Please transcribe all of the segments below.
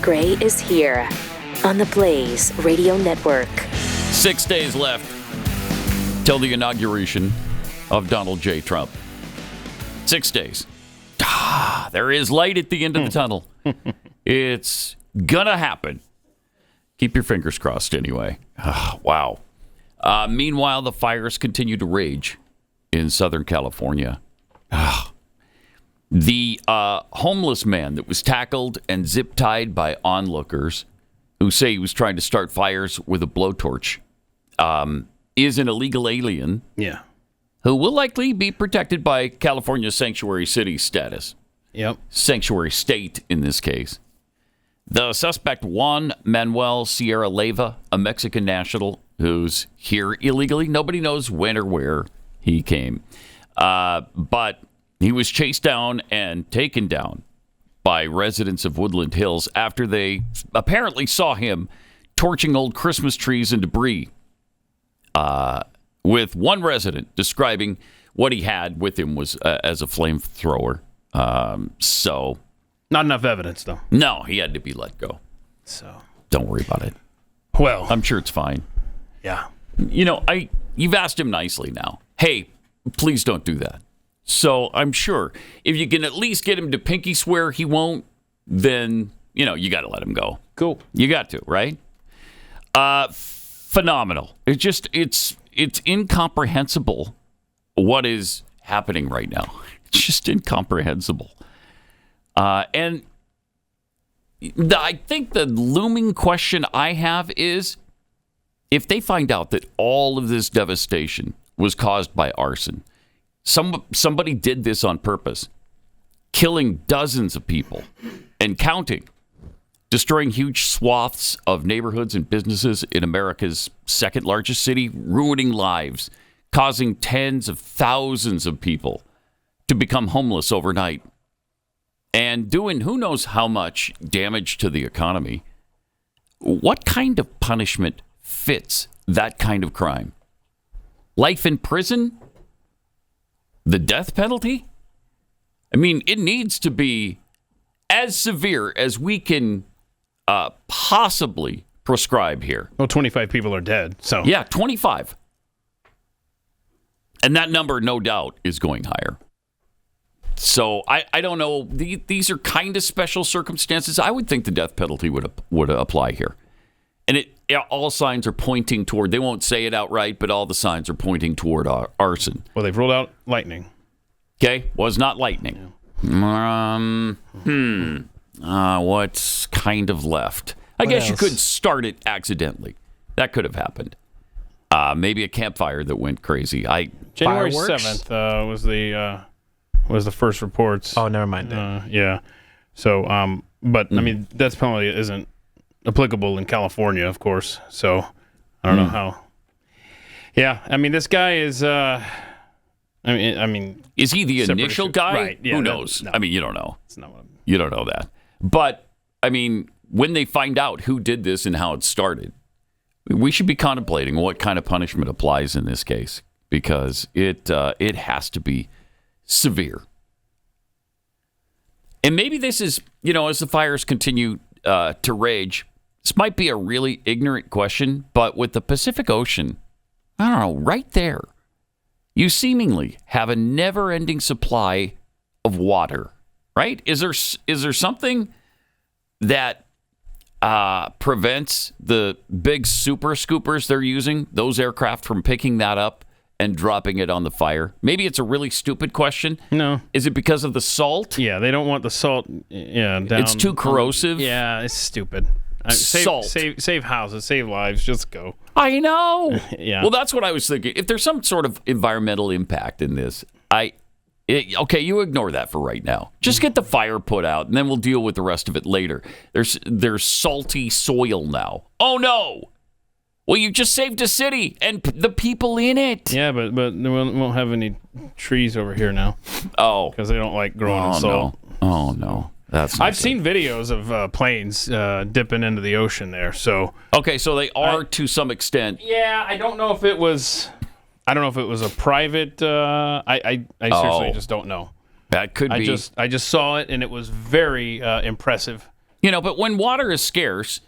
Gray is here on the Blaze Radio Network. 6 days left till the inauguration of Donald J. Trump. 6 days. There is light at the end of the tunnel. It's gonna happen. Keep your fingers crossed anyway. Wow. Meanwhile, the fires continue to rage in Southern California. The homeless man that was tackled and zip-tied by onlookers who say he was trying to start fires with a blowtorch is an illegal alien who will likely be protected by California's sanctuary city status. Yep. Sanctuary state in this case. The suspect, Juan Manuel Sierra Leyva, a Mexican national who's here illegally. Nobody knows when or where he came. But he was chased down and taken down by residents of Woodland Hills after they apparently saw him torching old Christmas trees and debris, with one resident describing what he had with him was as a flamethrower. So not enough evidence, though. No, he had to be let go. So don't worry about it. Well, I'm sure it's fine. Yeah. You know, you've asked him nicely now. Hey, please don't do that. So I'm sure if you can at least get him to pinky swear he won't, then, you know, you got to let him go. Cool. You got to, right? Phenomenal. It's incomprehensible what is happening right now. It's just incomprehensible. And I think the looming question I have is, if they find out that all of this devastation was caused by arson, somebody did this on purpose, killing dozens of people and counting, destroying huge swaths of neighborhoods and businesses in America's second largest city, ruining lives, causing tens of thousands of people to become homeless overnight, and doing who knows how much damage to the economy. What kind of punishment fits that kind of crime? Life in prison? The death penalty? I mean, it needs to be as severe as we can possibly prescribe here. Well, 25 people are dead, so. Yeah, 25. And that number, no doubt, is going higher. So I don't know. These are kind of special circumstances. I would think the death penalty would apply here. And all signs are pointing toward, they won't say it outright, but all the signs are pointing toward arson. Well, they've ruled out lightning. Okay, was not lightning. Yeah. What's kind of left? I guess you could start it accidentally. That could have happened. Maybe a campfire that went crazy. January Fireworks? 7th was the first reports. Oh, never mind that. Yeah. So, but I mean, death penalty isn't applicable in California, of course. So, I don't know how. Yeah, I mean, this guy is. I mean, is he the initial guy? Right. Yeah, who knows? No. I mean, you don't know. It's not what You don't know that. But I mean, when they find out who did this and how it started, we should be contemplating what kind of punishment applies in this case, because it has to be severe. And maybe this is, as the fires continue to rage, this might be a really ignorant question, but with the Pacific Ocean, I don't know, right there, you seemingly have a never-ending supply of water, right? Is there something that prevents the big super scoopers they're using, those aircraft, from picking that up and dropping it on the fire? Maybe it's a really stupid question. No. Is it because of the salt? Yeah, they don't want the salt. Yeah, down. It's too corrosive. Yeah, it's stupid. Salt. Save houses, save lives. Just go. I know. Yeah. Well, that's what I was thinking. If there's some sort of environmental impact in this, okay, you ignore that for right now. Just get the fire put out, and then we'll deal with the rest of it later. There's salty soil now. Oh no! Well, you just saved a city and the people in it. Yeah, but we won't have any trees over here now. Oh, because they don't like growing in salt. No. Oh no. I've seen videos of planes dipping into the ocean there. So okay, so they are to some extent. Yeah, I don't know if it was a private. I seriously just don't know. That could be. I just saw it, and it was very impressive. But when water is scarce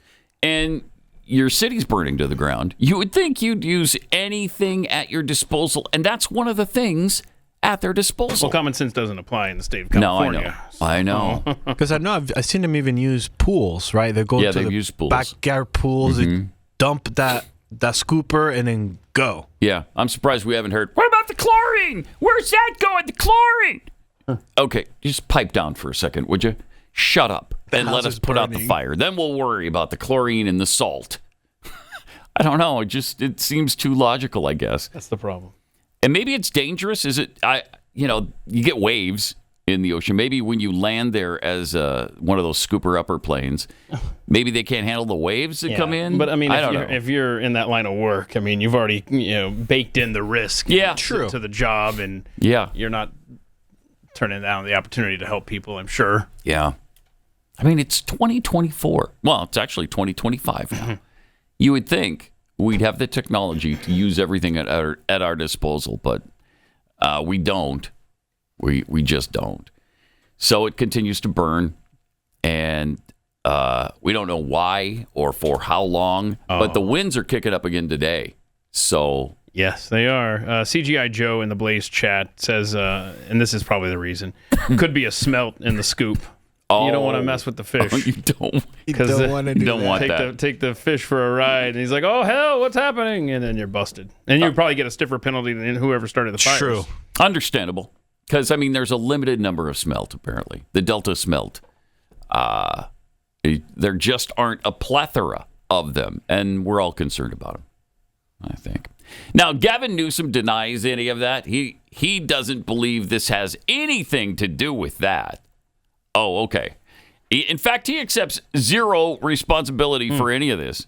and your city's burning to the ground, you would think you'd use anything at your disposal. And that's one of the things at their disposal. Well, common sense doesn't apply in the state of California. No, I know. Because I've seen them even use pools, right? They go to the backyard pools, they dump that scooper, and then go. Yeah, I'm surprised we haven't heard, what about the chlorine? Where's that going, the chlorine? Okay, just pipe down for a second, would you? Shut up and let us put out the fire. Then we'll worry about the chlorine and the salt. I don't know. It seems too logical, I guess. That's the problem. And maybe it's dangerous. Is it? You get waves in the ocean. Maybe when you land there as one of those scooper upper planes, maybe they can't handle the waves that come in. But I mean, if you're in that line of work, I mean, you've already baked in the risk. To the job, and you're not turning down the opportunity to help people. I'm sure. Yeah. I mean, it's 2024. Well, it's actually 2025 now. You would think we'd have the technology to use everything at our disposal, but we don't. We just don't. So it continues to burn, and we don't know why or for how long, but the winds are kicking up again today. So yes, they are. CGI Joe in the Blaze chat says, and this is probably the reason, could be a smelt in the scoop. You don't want to mess with the fish. You don't. Because you don't want that. Take the fish for a ride, and he's like, "Oh hell, what's happening?" And then you're busted, and you probably get a stiffer penalty than whoever started the fires. True, understandable. Because I mean, there's a limited number of smelt. Apparently, the Delta smelt. There just aren't a plethora of them, and we're all concerned about them, I think. Now, Gavin Newsom denies any of that. He doesn't believe this has anything to do with that. Oh, okay. In fact, he accepts zero responsibility for any of this.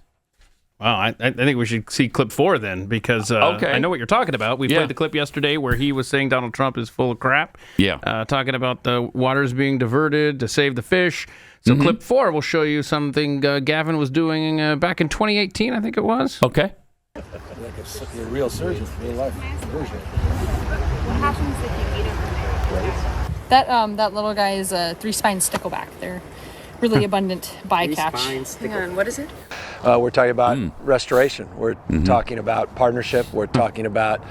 Wow, I think we should see clip 4 then, because I know what you're talking about. We played the clip yesterday where he was saying Donald Trump is full of crap. Yeah. Talking about the waters being diverted to save the fish. So clip 4 will show you something Gavin was doing back in 2018, I think it was. Okay. Like a real surgeon, real life version. What happens if you eat a That little guy is a 3-spine stickleback. They're really abundant bycatch. Hang on, what is it? We're talking about restoration. We're talking about partnership. We're talking about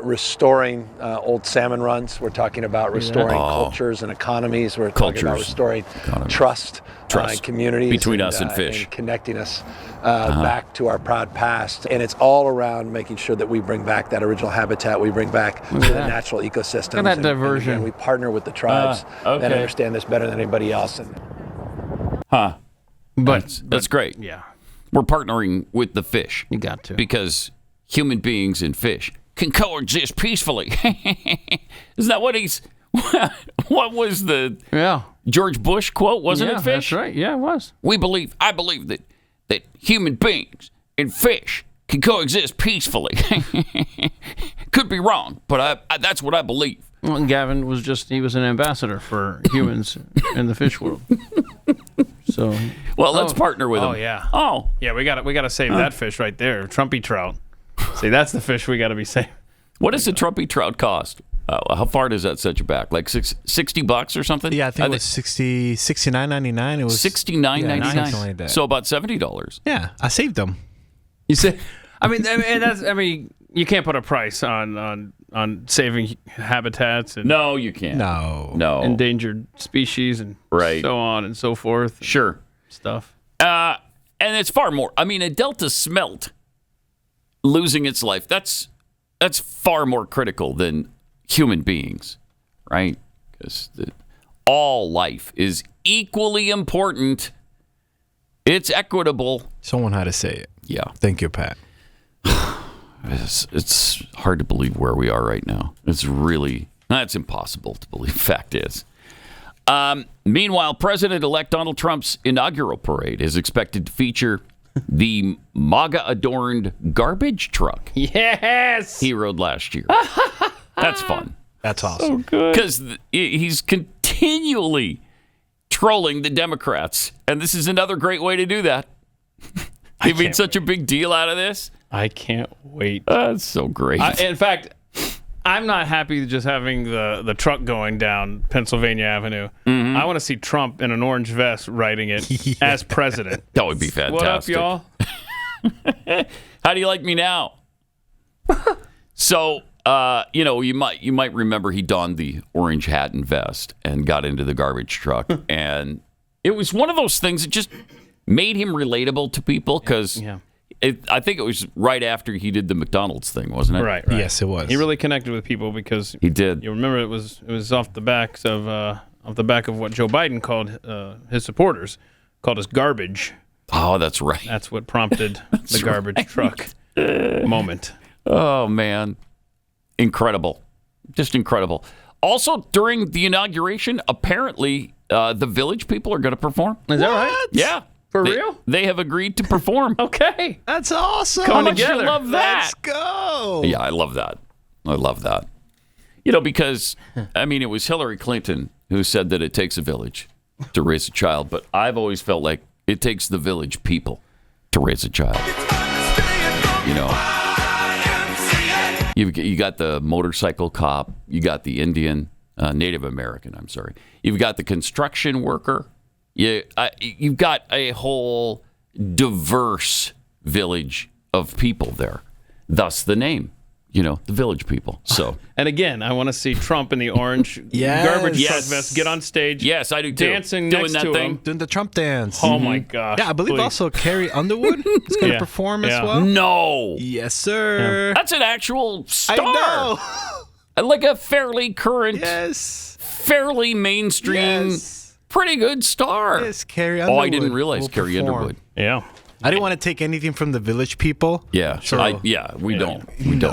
restoring old salmon runs. We're talking about restoring cultures and economies. We're talking about restoring trust communities between us and fish, and connecting us back to our proud past. And it's all around making sure that we bring back that original habitat. We bring back the natural ecosystems. Look at that diversion. And we partner with the tribes that understand this better than anybody else. But that's great. Yeah. We're partnering with the fish. You got to. Because human beings and fish can coexist peacefully. Isn't that what what was the George Bush quote? Wasn't it, fish? That's right. Yeah, it was. I believe that human beings and fish can coexist peacefully. Could be wrong, but that's what I believe. Well, Gavin he was an ambassador for humans in the fish world. So, let's partner with him. Oh yeah. We got to save that fish right there, Trumpy trout. See, that's the fish we got to be saving. What does the Trumpy trout cost? How far does that set you back? Like $60 or something? Yeah, I think it was $69.99. It was $69.99. Something like that. So about $70. Yeah, I saved them. You say, I mean, you can't put a price on saving habitats and no, you can't. No. Endangered species and so on and so forth. Sure. Stuff. And it's far more. I mean, a Delta smelt losing its life, that's far more critical than human beings, right? Because all life is equally important. It's equitable. Someone had to say it. Yeah. Thank you, Pat. It's hard to believe where we are right now. It's impossible to believe. Fact is. Meanwhile, President-elect Donald Trump's inaugural parade is expected to feature the MAGA-adorned garbage truck. Yes! He rode last year. That's fun. That's awesome. So good. Because he's continually trolling the Democrats. And this is another great way to do that. He made such a big deal out of this. I can't wait. That's so great. In fact, I'm not happy just having the truck going down Pennsylvania Avenue. I want to see Trump in an orange vest riding it as president. That would be fantastic. What up, y'all? How do you like me now? So, you might remember he donned the orange hat and vest and got into the garbage truck, and it was one of those things that just made him relatable to people because I think it was right after he did the McDonald's thing, wasn't it? Right. Yes, it was. He really connected with people because he did. You remember it was off the back of what Joe Biden called his supporters, called us garbage. Oh, that's right. That's what prompted the garbage truck moment. Oh man, incredible, just incredible. Also, during the inauguration, apparently the Village people are going to perform. Is that right? Yeah. For real? They have agreed to perform. Okay. That's awesome. How much you love that? Let's go. Yeah, I love that. I love that. Because, it was Hillary Clinton who said that it takes a village to raise a child, but I've always felt like it takes the Village people to raise a child. You got the motorcycle cop, you got the Indian, Native American, I'm sorry. You've got the construction worker. You've got a whole diverse village of people there. Thus the name, the Village people. So, and again, I want to see Trump in the orange garbage truck vest get on stage. Yes, I do too. Dancing doing next that to thing. him. Doing the Trump dance. Oh my gosh. Yeah, I believe also Carrie Underwood is going to perform as well. No. Yes, sir. That's an actual star. I know. Like a fairly current, fairly mainstream, pretty good star. Yes, Carrie Underwood. Oh, I didn't realize Carrie Underwood. Yeah. I didn't want to take anything from the Village people. Yeah, so, we don't.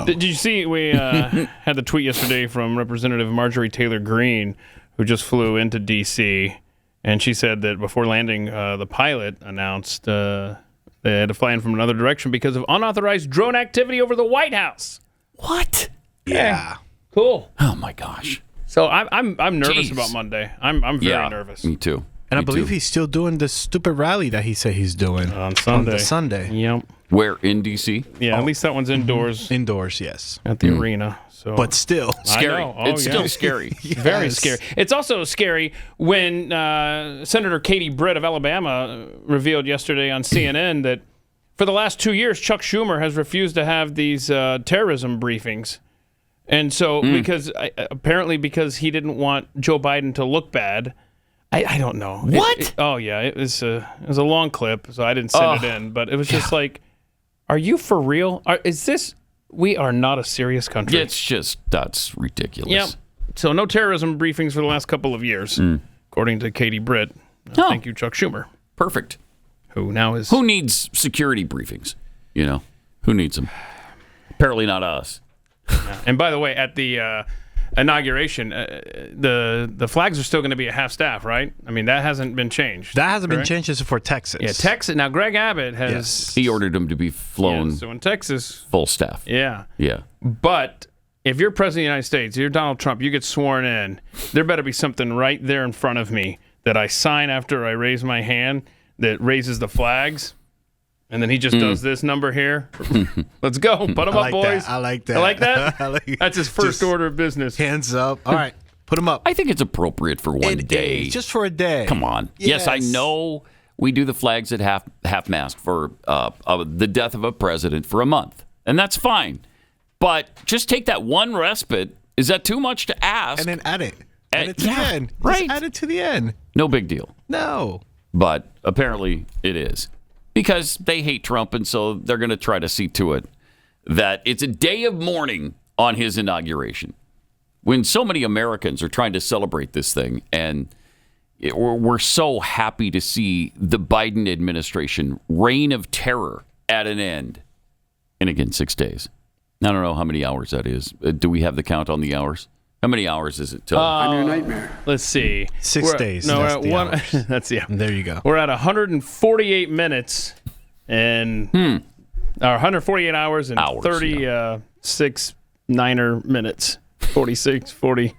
Did you see we had the tweet yesterday from Representative Marjorie Taylor Greene, who just flew into D.C., and she said that before landing, the pilot announced they had to fly in from another direction because of unauthorized drone activity over the White House. What? Yeah. Cool. Oh my gosh. So I'm nervous about Monday. I'm very nervous. Me too. And I believe he's still doing this stupid rally that he said he's doing on Sunday. On the Sunday. Yep. Where in D.C.? Yeah, at least that one's indoors. Indoors, yes. At the arena. So, but still scary. It's still scary. Very scary. It's also scary when Senator Katie Britt of Alabama revealed yesterday on CNN that for the last 2 years, Chuck Schumer has refused to have these terrorism briefings. And so apparently because he didn't want Joe Biden to look bad. I don't know. What? It was a long clip, so I didn't send it in. But it was just like, are you for real? We are not a serious country. That's ridiculous. Yep. So no terrorism briefings for the last couple of years, according to Katie Britt. Thank you, Chuck Schumer. Perfect. Who needs security briefings? Who needs them? Apparently not us. Yeah. And by the way, at the inauguration, the flags are still going to be at half staff, right? I mean, that hasn't been changed. That hasn't been changed just for Texas. Yeah, Texas. Now, Greg Abbott has... Yes. He ordered them to be flown... Yeah, so in Texas... Full staff. Yeah. Yeah. But if you're president of the United States, you're Donald Trump, you get sworn in, there better be something right there in front of me that I sign after I raise my hand that raises the flags. And then he just does this number here. Let's go. Put them up, boys. I like that. I like that? That's his first order of business. Hands up. All right. Put them up. I think it's appropriate for one day. Just for a day. Come on. Yes, I know we do the flags at half-mast for the death of a president for a month. And that's fine. But just take that one respite. Is that too much to ask? And then add it. Add it to the end. Right. Just add it to the end. No big deal. No. But apparently it is. Because they hate Trump, and so they're going to try to see to it that it's a day of mourning on his inauguration. When so many Americans are trying to celebrate this thing, and we're so happy to see the Biden administration reign of terror at an end. And again, 6 days. I don't know how many hours that is. Do we have the count on the hours? How many hours is it till? I'm your nightmare. Let's see. 6 days. No, that's we're at one. That's There you go. We're at 148 minutes and 148 hours and 36 niner minutes. 46, 40.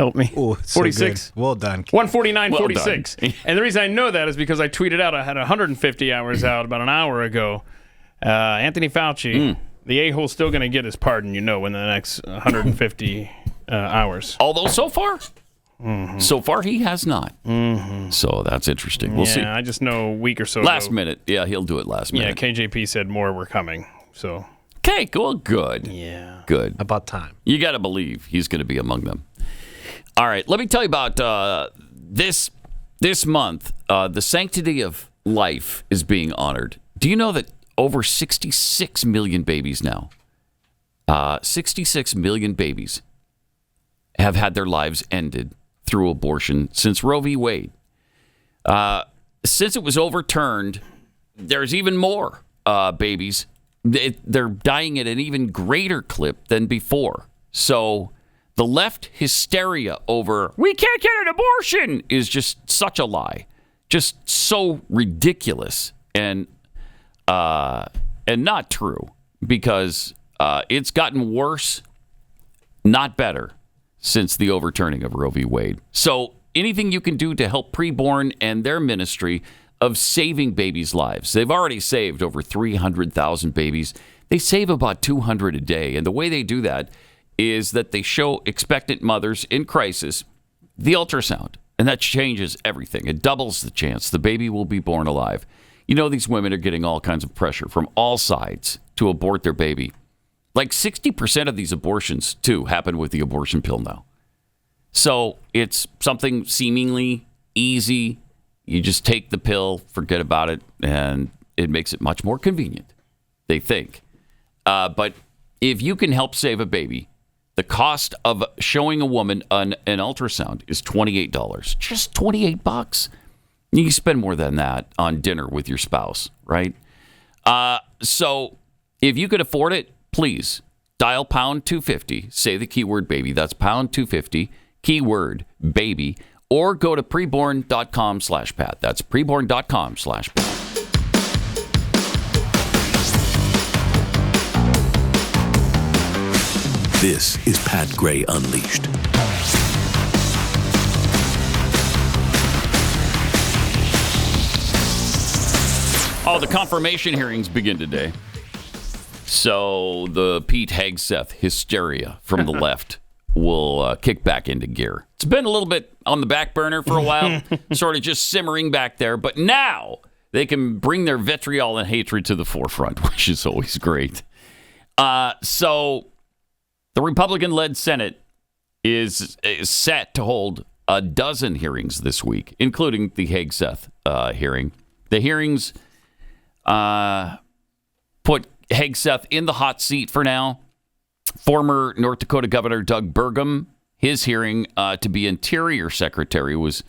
Help me. Ooh, 46. So well done. 149, well 46. And the reason I know that is because I tweeted out I had 150 hours out about an hour ago. Anthony Fauci, The a-hole's still going to get his pardon, in the next 150 hours. Although so far he has not. So that's interesting. We'll see. I just know a week or so Last minute. Yeah, he'll do it last minute. Yeah, KJP said more were coming. So. Okay, cool, good. Yeah. Good. About time. You got to believe he's going to be among them. All right, let me tell you about this month. The sanctity of life is being honored. Do you know that over 66 million babies now, 66 million babies have had their lives ended through abortion since Roe v. Wade? Since it was overturned, there's even more babies. They're dying at an even greater clip than before. So the left hysteria over we can't get an abortion is just such a lie, just so ridiculous and not true, because it's gotten worse, not better, since the overturning of Roe v. Wade. So anything you can do to help preborn and their ministry of saving babies' lives. They've already saved over 300,000 babies. They save about 200 a day. And the way they do that is that they show expectant mothers in crisis the ultrasound. And that changes everything. It doubles the chance the baby will be born alive. These women are getting all kinds of pressure from all sides to abort their baby. Like 60% of these abortions, too, happen with the abortion pill now. So it's something seemingly easy. You just take the pill, forget about it, and it makes it much more convenient, they think. But if you can help save a baby, the cost of showing a woman an ultrasound is $28. Just $28. You can spend more than that on dinner with your spouse, right? So if you could afford it, please dial pound 250, say the keyword baby. That's pound 250, keyword baby. Or go to preborn.com/Pat. That's preborn.com/Pat. This is Pat Gray Unleashed. The confirmation hearings begin today. So the Pete Hegseth hysteria from the left will kick back into gear. It's been a little bit on the back burner for a while, sort of just simmering back there. But now they can bring their vitriol and hatred to the forefront, which is always great. So the Republican-led Senate is set to hold a dozen hearings this week, including the Hegseth hearing. The hearings put Hegseth in the hot seat for now. Former North Dakota Governor Doug Burgum, his hearing to be Interior Secretary was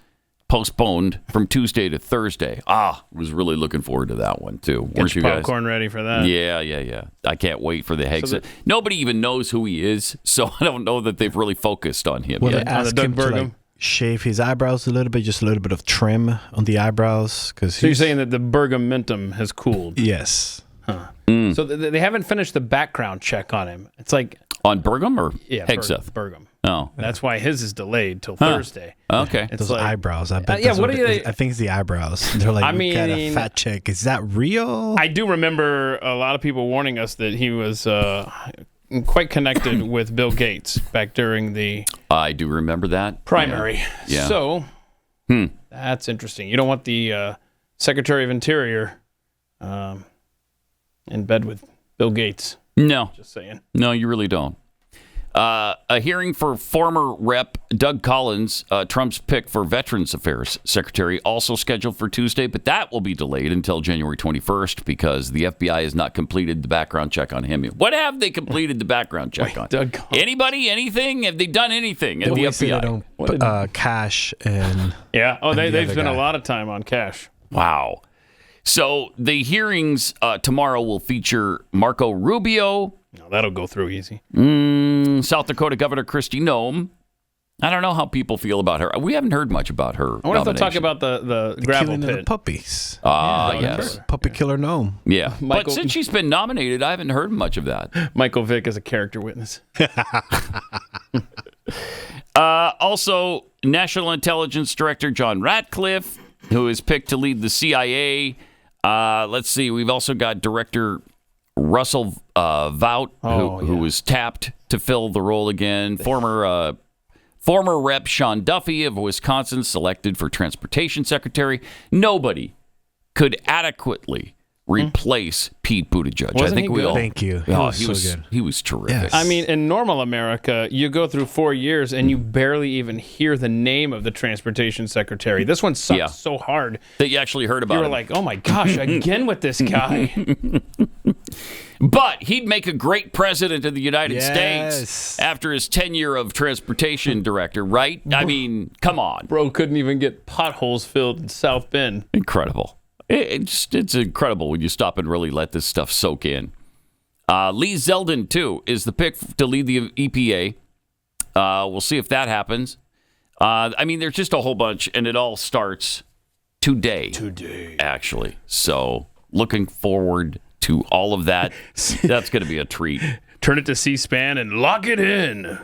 postponed from Tuesday to Thursday. Was really looking forward to that one, too. Get your popcorn ready for that. Yeah. I can't wait for the Hegseth. Nobody even knows who he is, so I don't know that they've really focused on him yet. They ask him to shave his eyebrows a little bit, just a little bit of trim on the eyebrows. So you're saying that the Burgum-mentum has cooled? Yes. Huh. So they haven't finished the background check on him. It's like on Burgum or Hegseth? Burgum. Oh, that's why his is delayed till Thursday. Okay, it's those eyebrows. I bet. I think it's the eyebrows. They're like, we got a fat check. Is that real? I do remember a lot of people warning us that he was quite connected with Bill Gates back during the. I do remember that primary. Yeah. So that's interesting. You don't want the Secretary of Interior in bed with Bill Gates. No. Just saying. No, you really don't. A hearing for former Rep. Doug Collins, Trump's pick for Veterans Affairs Secretary, also scheduled for Tuesday, but that will be delayed until January 21st because the FBI has not completed the background check on him. What have they completed the background check on? Doug Collins. Anybody? Anything? Have they done anything at the FBI? Cash and... Yeah. They've spent a lot of time on cash. Wow. So the hearings tomorrow will feature Marco Rubio. No, that'll go through easy. South Dakota Governor Kristi Noem. I don't know how people feel about her. We haven't heard much about her. I wonder if they'll talk about the gravel killing pit. Of the puppies. Yes. Puppy killer Noem. Yeah. But since she's been nominated, I haven't heard much of that. Michael Vick is a character witness. Also, National Intelligence Director John Ratcliffe, who is picked to lead the CIA. Let's see. We've also got Director Russell Vout, who was tapped to fill the role again. Former Rep Sean Duffy of Wisconsin selected for Transportation Secretary. Nobody could adequately replace Pete Buttigieg. Wasn't I think he we good? all. Thank you. He was terrific. Yes. I mean, in normal America, you go through 4 years and you barely even hear the name of the transportation secretary. This one sucks so hard that you actually heard about. You were him. like, oh my gosh, again with this guy. But he'd make a great president of the United States after his tenure of transportation director, right? I mean, come on. Bro couldn't even get potholes filled in South Bend. Incredible. It's incredible when you stop and really let this stuff soak in. Lee Zeldin, too, is the pick to lead the EPA. We'll see if that happens. I mean, there's just a whole bunch, and it all starts today, actually. So looking forward to all of that. That's going to be a treat. Turn it to C-SPAN and lock it in.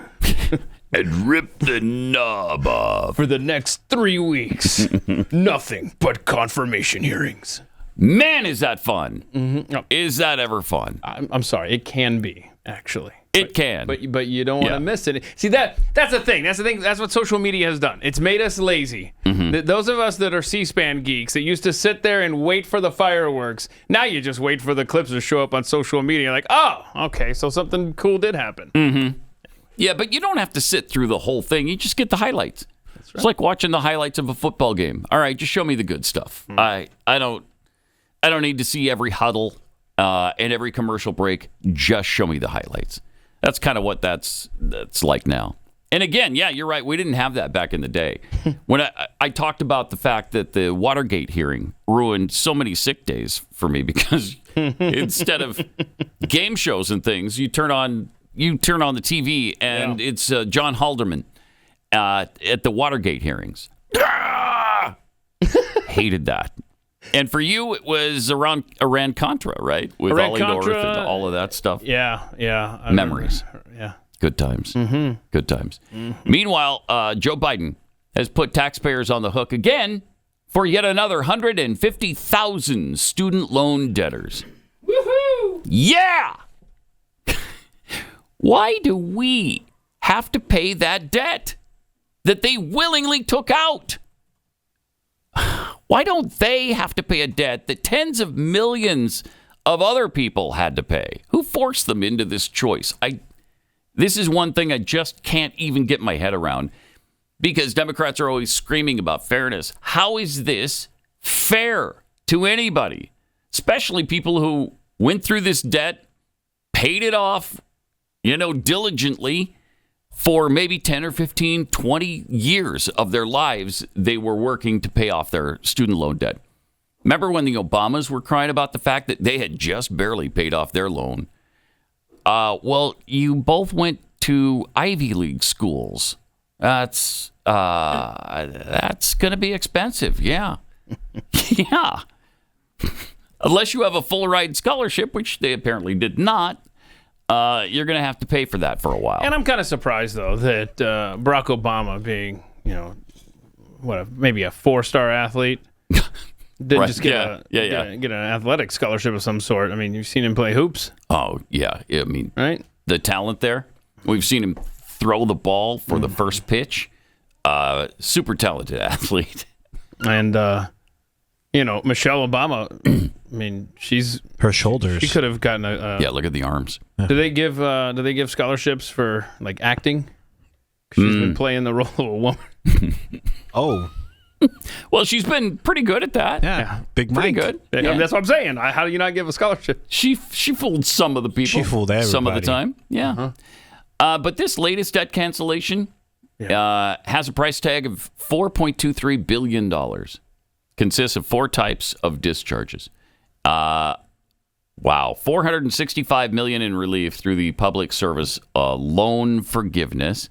And rip the knob off. For the next 3 weeks. Nothing but confirmation hearings. Man, is that fun. Mm-hmm. Oh. Is that ever fun? I'm sorry. It can be, actually. It can. But you don't want to miss it. See, that's the thing. That's what social media has done. It's made us lazy. Mm-hmm. Those of us that are C-SPAN geeks that used to sit there and wait for the fireworks, now you just wait for the clips to show up on social media. Like, oh, okay, so something cool did happen. Mm-hmm. Yeah, but you don't have to sit through the whole thing. You just get the highlights. That's right. It's like watching the highlights of a football game. All right, just show me the good stuff. I don't need to see every huddle and every commercial break. Just show me the highlights. That's kind of what that's like now. And again, yeah, you're right. We didn't have that back in the day. When I talked about the fact that the Watergate hearing ruined so many sick days for me because instead of game shows and things, you turn on the TV and it's John Haldeman at the Watergate hearings. Hated that. And for you, it was around Iran-Contra, right? With Ollie North and all of that stuff. Yeah. Memories. Yeah. Good times. Mm-hmm. Good times. Mm-hmm. Meanwhile, Joe Biden has put taxpayers on the hook again for yet another 150,000 student loan debtors. Woohoo! Yeah! Why do we have to pay that debt that they willingly took out? Why don't they have to pay a debt that tens of millions of other people had to pay? Who forced them into this choice? This is one thing I just can't even get my head around because Democrats are always screaming about fairness. How is this fair to anybody, especially people who went through this debt, paid it off, diligently for maybe 10 or 15, 20 years of their lives? They were working to pay off their student loan debt. Remember when the Obamas were crying about the fact that they had just barely paid off their loan? Well, you both went to Ivy League schools. That's going to be expensive. Yeah. Yeah. Unless you have a full ride scholarship, which they apparently did not. You're going to have to pay for that for a while. And I'm kind of surprised, though, that Barack Obama, being, maybe a 4-star athlete, didn't just get an athletic scholarship of some sort. I mean, you've seen him play hoops. Oh, yeah. I mean, right? The talent there. We've seen him throw the ball for the first pitch. Super talented athlete. And, Michelle Obama, I mean, her shoulders. She could have gotten a. Look at the arms. Do they give scholarships for like acting? She's been playing the role of a woman. Oh. Well, she's been pretty good at that. Yeah. Big Mike. Pretty good. Yeah. That's what I'm saying. How do you not give a scholarship? She fooled some of the people. She fooled everybody. Some of the time. Yeah. But this latest debt cancellation has a price tag of $4.23 billion. Consists of 4 types of discharges. Wow, $465 million in relief through the public service loan forgiveness.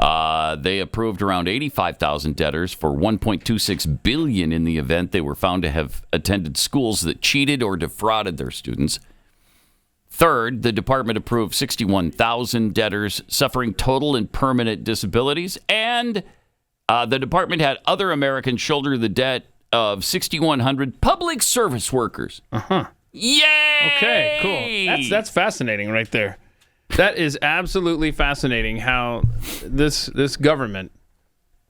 They approved around 85,000 debtors for $1.26 billion in the event they were found to have attended schools that cheated or defrauded their students. Third, the department approved 61,000 debtors suffering total and permanent disabilities, and the department had other Americans shoulder the debt of 6,100 public service workers Yay! Okay, cool. That's fascinating right there. That is absolutely fascinating how this government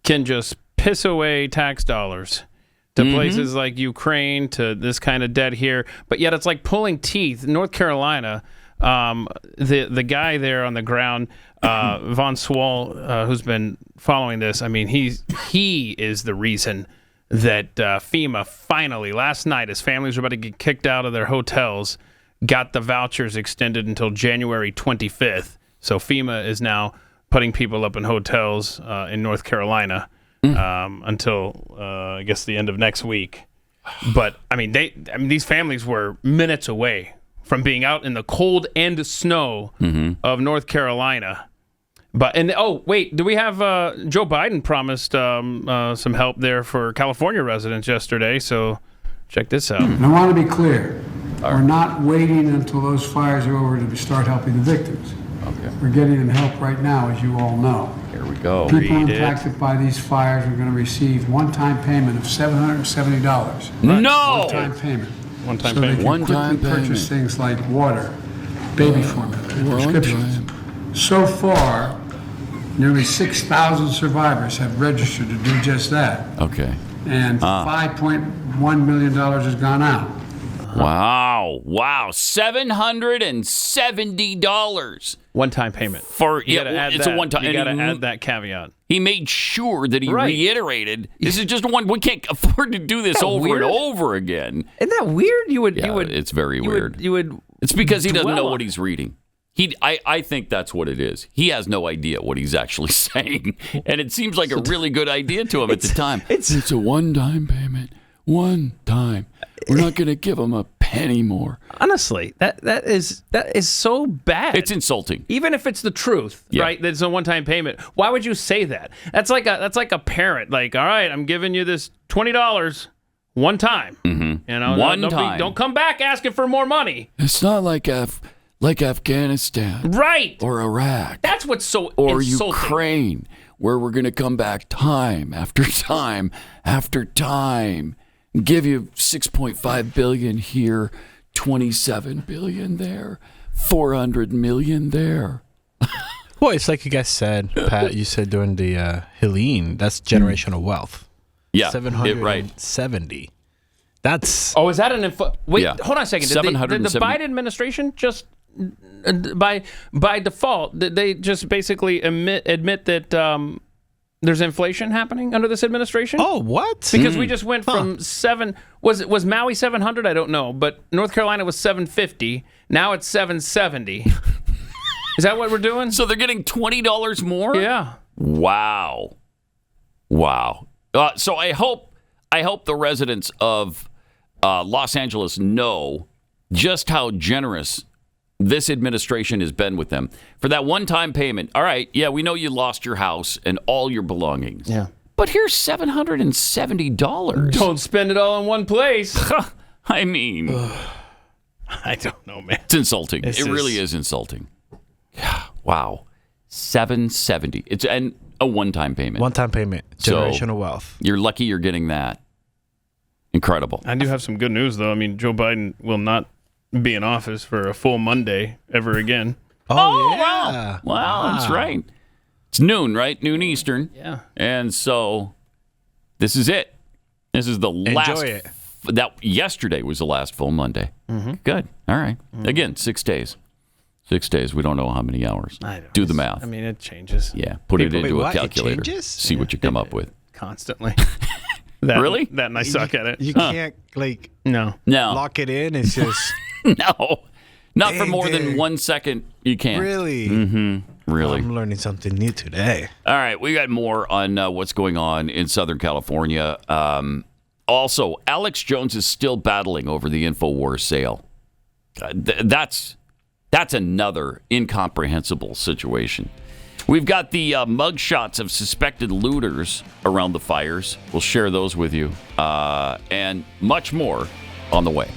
can just piss away tax dollars to places like Ukraine, to this kind of debt here, but yet it's like pulling teeth. North Carolina, the guy there on the ground, Von Swall, who's been following this, I mean, he is the reason that FEMA finally, last night, as families were about to get kicked out of their hotels, got the vouchers extended until January 25th. So FEMA is now putting people up in hotels in North Carolina until, I guess, the end of next week. But, I mean, these families were minutes away from being out in the cold and snow of North Carolina. Do we have Joe Biden promised some help there for California residents yesterday? So check this out. And I want to be clear. We're not waiting until those fires are over to start helping the victims. Okay. We're getting them help right now, as you all know. Here we go. People impacted by these fires are going to receive one-time payment of $770. No! One-time payment. One-time so payment. they can quickly purchase things like water, baby formula, and prescriptions. So far, nearly 6,000 survivors have registered to do just that. Okay. And $5.1 million has gone out. Wow. $770. One-time payment. It's a one-time. You got to add that caveat. He made sure that he reiterated, this is just one. We can't afford to do this over and over again. Isn't that weird? It's very weird. It's because he doesn't know what he's reading. I think that's what it is. He has no idea what he's actually saying. And it seems like a really good idea to him at the time. It's a one-time payment. One time. We're not going to give him a penny more. Honestly, that is so bad. It's insulting. Even if it's the truth, right? That it's a one-time payment. Why would you say that? That's like a parent. Like, all right, I'm giving you this $20 one time. Mm-hmm. You know, one time. Don't come back asking for more money. It's not like Afghanistan, right? Or Iraq. That's what's so or insulting. Ukraine, where we're going to come back time after time after time. Give you $6.5 billion here, $27 billion there, $400 million there. Well, it's like you guys said, Pat. You said during the Helene, that's generational wealth. Yeah, 770. That's. Oh, is that an info? Wait, hold on a second. Did the Biden administration just by default did they just basically admit that? There's inflation happening under this administration? Oh, what? Because we just went from was Maui 700? I don't know, but North Carolina was 750. Now it's 770. Is that what we're doing? So they're getting $20 more? Yeah. Wow. So I hope the residents of Los Angeles know just how generous this administration has been with them for that one-time payment. All right, we know you lost your house and all your belongings. Yeah. But here's $770. Don't spend it all in one place. I mean, I don't know, man. It's insulting. It really is insulting. Wow. $770. It's a one-time payment. One-time payment. Generational wealth. You're lucky you're getting that. Incredible. I do have some good news, though. I mean, Joe Biden will not be in office for a full Monday ever again. Oh yeah. Wow, that's right. It's noon, right? Noon Eastern. Yeah. And so this is it. This is the last. Enjoy it. Yesterday was the last full Monday. Mm-hmm. Good. All right. Mm-hmm. Again, 6 days. 6 days. We don't know how many hours. Do the math. I mean, it changes. Yeah. Put it into a calculator. See what you come up with. Constantly. Really? And I suck at it. You can't no lock it in. It's just no, not for more than 1 second. You can't. Really? Mm-hmm. Really. I'm learning something new today. All right, we got more on what's going on in Southern California. Also, Alex Jones is still battling over the InfoWars sale. That's another incomprehensible situation. We've got the mugshots of suspected looters around the fires. We'll share those with you. And much more on the way.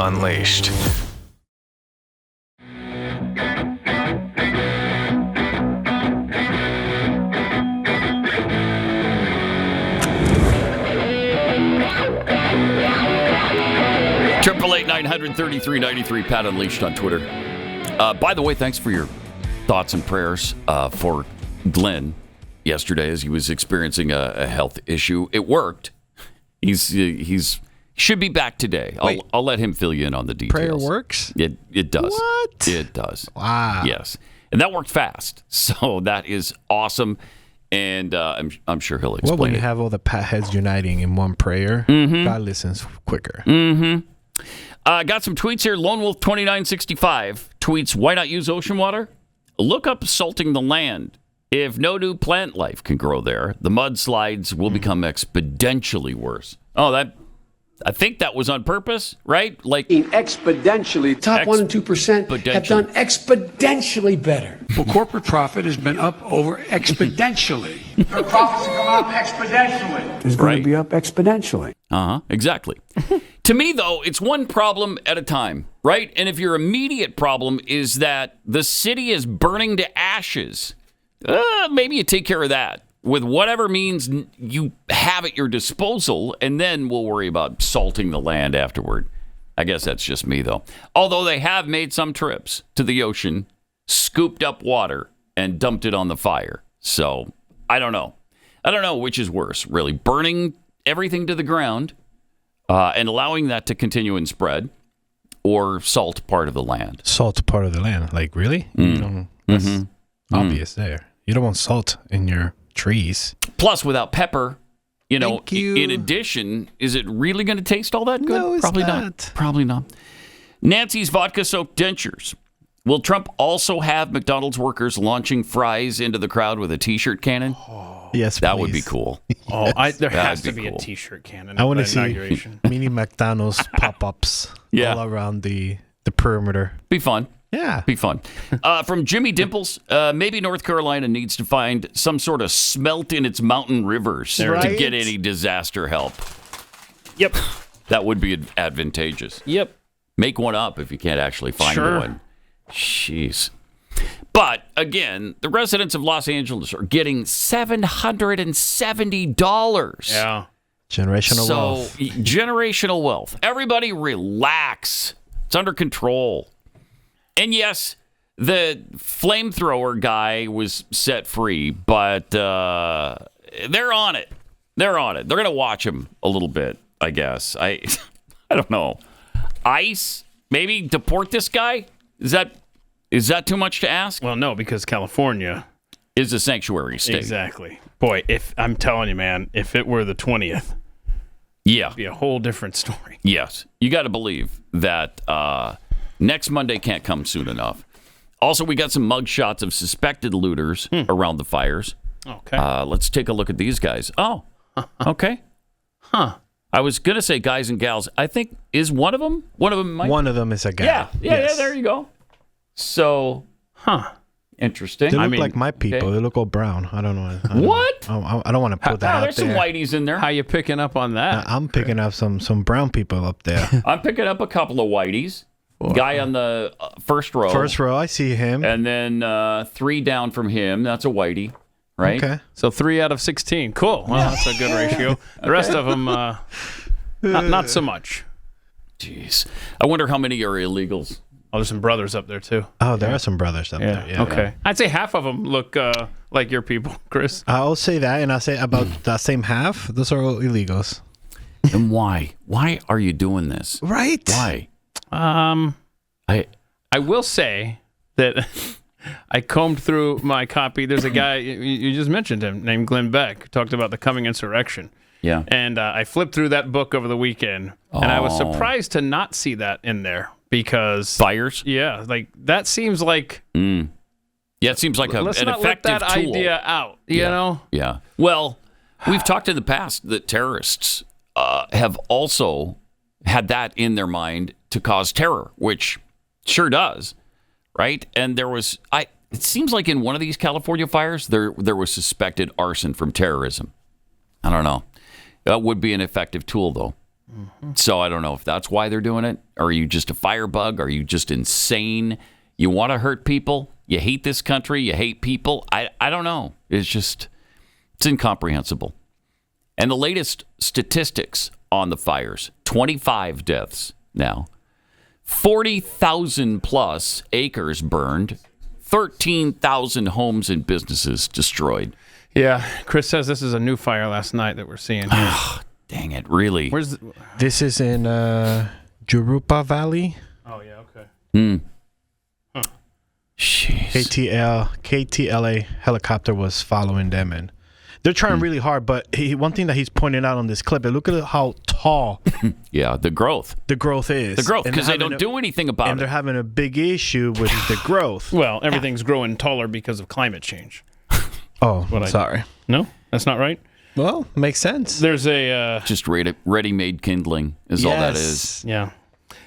Unleashed. Triple 933 Pat Unleashed on Twitter. By the way, thanks for your thoughts and prayers for Glenn yesterday as he was experiencing a health issue. It worked. He's should be back today. I'll let him fill you in on the details. Prayer works? It does. What? It does. Wow. Yes, and that worked fast. So that is awesome. And I'm sure he'll explain. Well, when you it. have all the Pat heads uniting in one prayer, God listens quicker. Got some tweets here. Lone Wolf 2965 tweets, why not use ocean water? Look up salting the land. If no new plant life can grow there, the mudslides will become exponentially worse. Oh, I think that was on purpose, right? Like exponentially, top 1% and 2% have done exponentially better. Well, corporate profit has been up over exponentially. The profits have come up exponentially. It's going to be up exponentially. Exactly. To me, though, it's one problem at a time, right? And if your immediate problem is that the city is burning to ashes, maybe you take care of that with whatever means you have at your disposal, and then we'll worry about salting the land afterward. I guess that's just me, though. Although they have made some trips to the ocean, scooped up water, and dumped it on the fire. So, I don't know. I don't know which is worse, really. Burning everything to the ground and allowing that to continue and spread, or salt part of the land. Salt part of the land. Like, really? That's obvious there. You don't want salt in your trees. Plus, without pepper, in addition, is it really going to taste all that good? No, it's Probably not. Probably not. Nancy's vodka-soaked dentures. Will Trump also have McDonald's workers launching fries into the crowd with a T-shirt cannon? Yes, that would be cool. There has to be cool. a T-shirt cannon. I want to see mini McDonald's pop-ups all around the perimeter. Be fun. Yeah. Be fun. From Jimmy Dimples, maybe North Carolina needs to find some sort of smelt in its mountain rivers to get any disaster help. Yep. That would be advantageous. Yep. Make one up if you can't actually find one. Jeez. But, again, the residents of Los Angeles are getting $770. Yeah. Generational wealth. Generational wealth. Everybody relax. It's under control. And yes, the flamethrower guy was set free, but they're on it. They're on it. They're going to watch him a little bit, I guess. I don't know. ICE? Maybe deport this guy? Is that too much to ask? Well, no, because California is a sanctuary state. Exactly. Boy, if I'm telling you, man, if it were the 20th, it'd be a whole different story. Yes. You got to believe that next Monday can't come soon enough. Also, we got some mugshots of suspected looters around the fires. Okay. Let's take a look at these guys. Oh, okay. Huh. I was going to say guys and gals. I think, is one of them? One of them is a gal. Yeah, there you go. So, interesting. They look like my people. Okay. They look all brown. I don't know. What? I don't want to put that out there. There's some whiteys in there. How you picking up on that? I'm picking up some brown people up there. I'm picking up a couple of whiteys. Guy on the first row. First row, I see him. And then 3 down from him. That's a whitey, right? Okay. So 3 out of 16. Cool. Well, that's a good ratio. The rest of them, not so much. Jeez. I wonder how many are illegals. Oh, there's some brothers up there, too. Oh, there are some brothers up there. Yeah. Okay. I'd say half of them look like your people, Chris. I'll say that, and I'll say about that same half, those are all illegals. And why? Why are you doing this? Right. Why? I will say that I combed through my copy. There's a guy, you just mentioned him, named Glenn Beck, who talked about the coming insurrection. Yeah. And I flipped through that book over the weekend, and I was surprised to not see that in there because... Fires? Yeah, like that seems like... Yeah, it seems like an effective tool. Let's not let that idea out, you know? Yeah. Well, we've talked in the past that terrorists have also had that in their mind to cause terror, which sure does, right? And there was... It seems like in one of these California fires, there was suspected arson from terrorism. I don't know. That would be an effective tool, though. So I don't know if that's why they're doing it. Or are you just a firebug? Are you just insane? You want to hurt people? You hate this country? You hate people? I don't know. It's incomprehensible. And the latest statistics on the fires, 25 deaths now, 40,000 plus acres burned, 13,000 homes and businesses destroyed. Yeah, Chris says this is a new fire last night that we're seeing here. Dang it, really? This is in Jurupa Valley. Oh, yeah, okay. Huh. Jeez. KTLA helicopter was following them, and they're trying really hard. But one thing that he's pointing out on this clip, and look at how tall the growth is. The growth, because they don't do anything about it. And they're having a big issue with the growth. Well, everything's growing taller because of climate change. Oh, sorry. No, that's not right? Well, makes sense. There's a... just ready-made kindling is all that is. Yeah.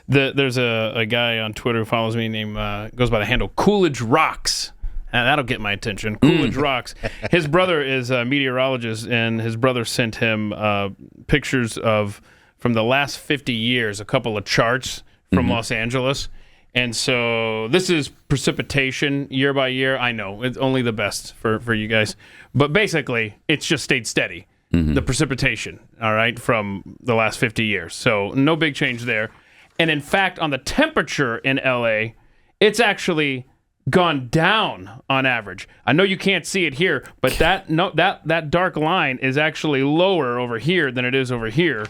There's a guy on Twitter who follows me named, goes by the handle Coolidge Rocks. And that'll get my attention. Coolidge Rocks. His brother is a meteorologist, and his brother sent him pictures from the last 50 years, a couple of charts from Los Angeles. And so this is precipitation year by year. I know, it's only the best for you guys. But basically, it's just stayed steady, the precipitation, all right, from the last 50 years. So no big change there. And in fact, on the temperature in L.A., it's actually gone down on average. I know you can't see it here, but that dark line is actually lower over here than it is over here.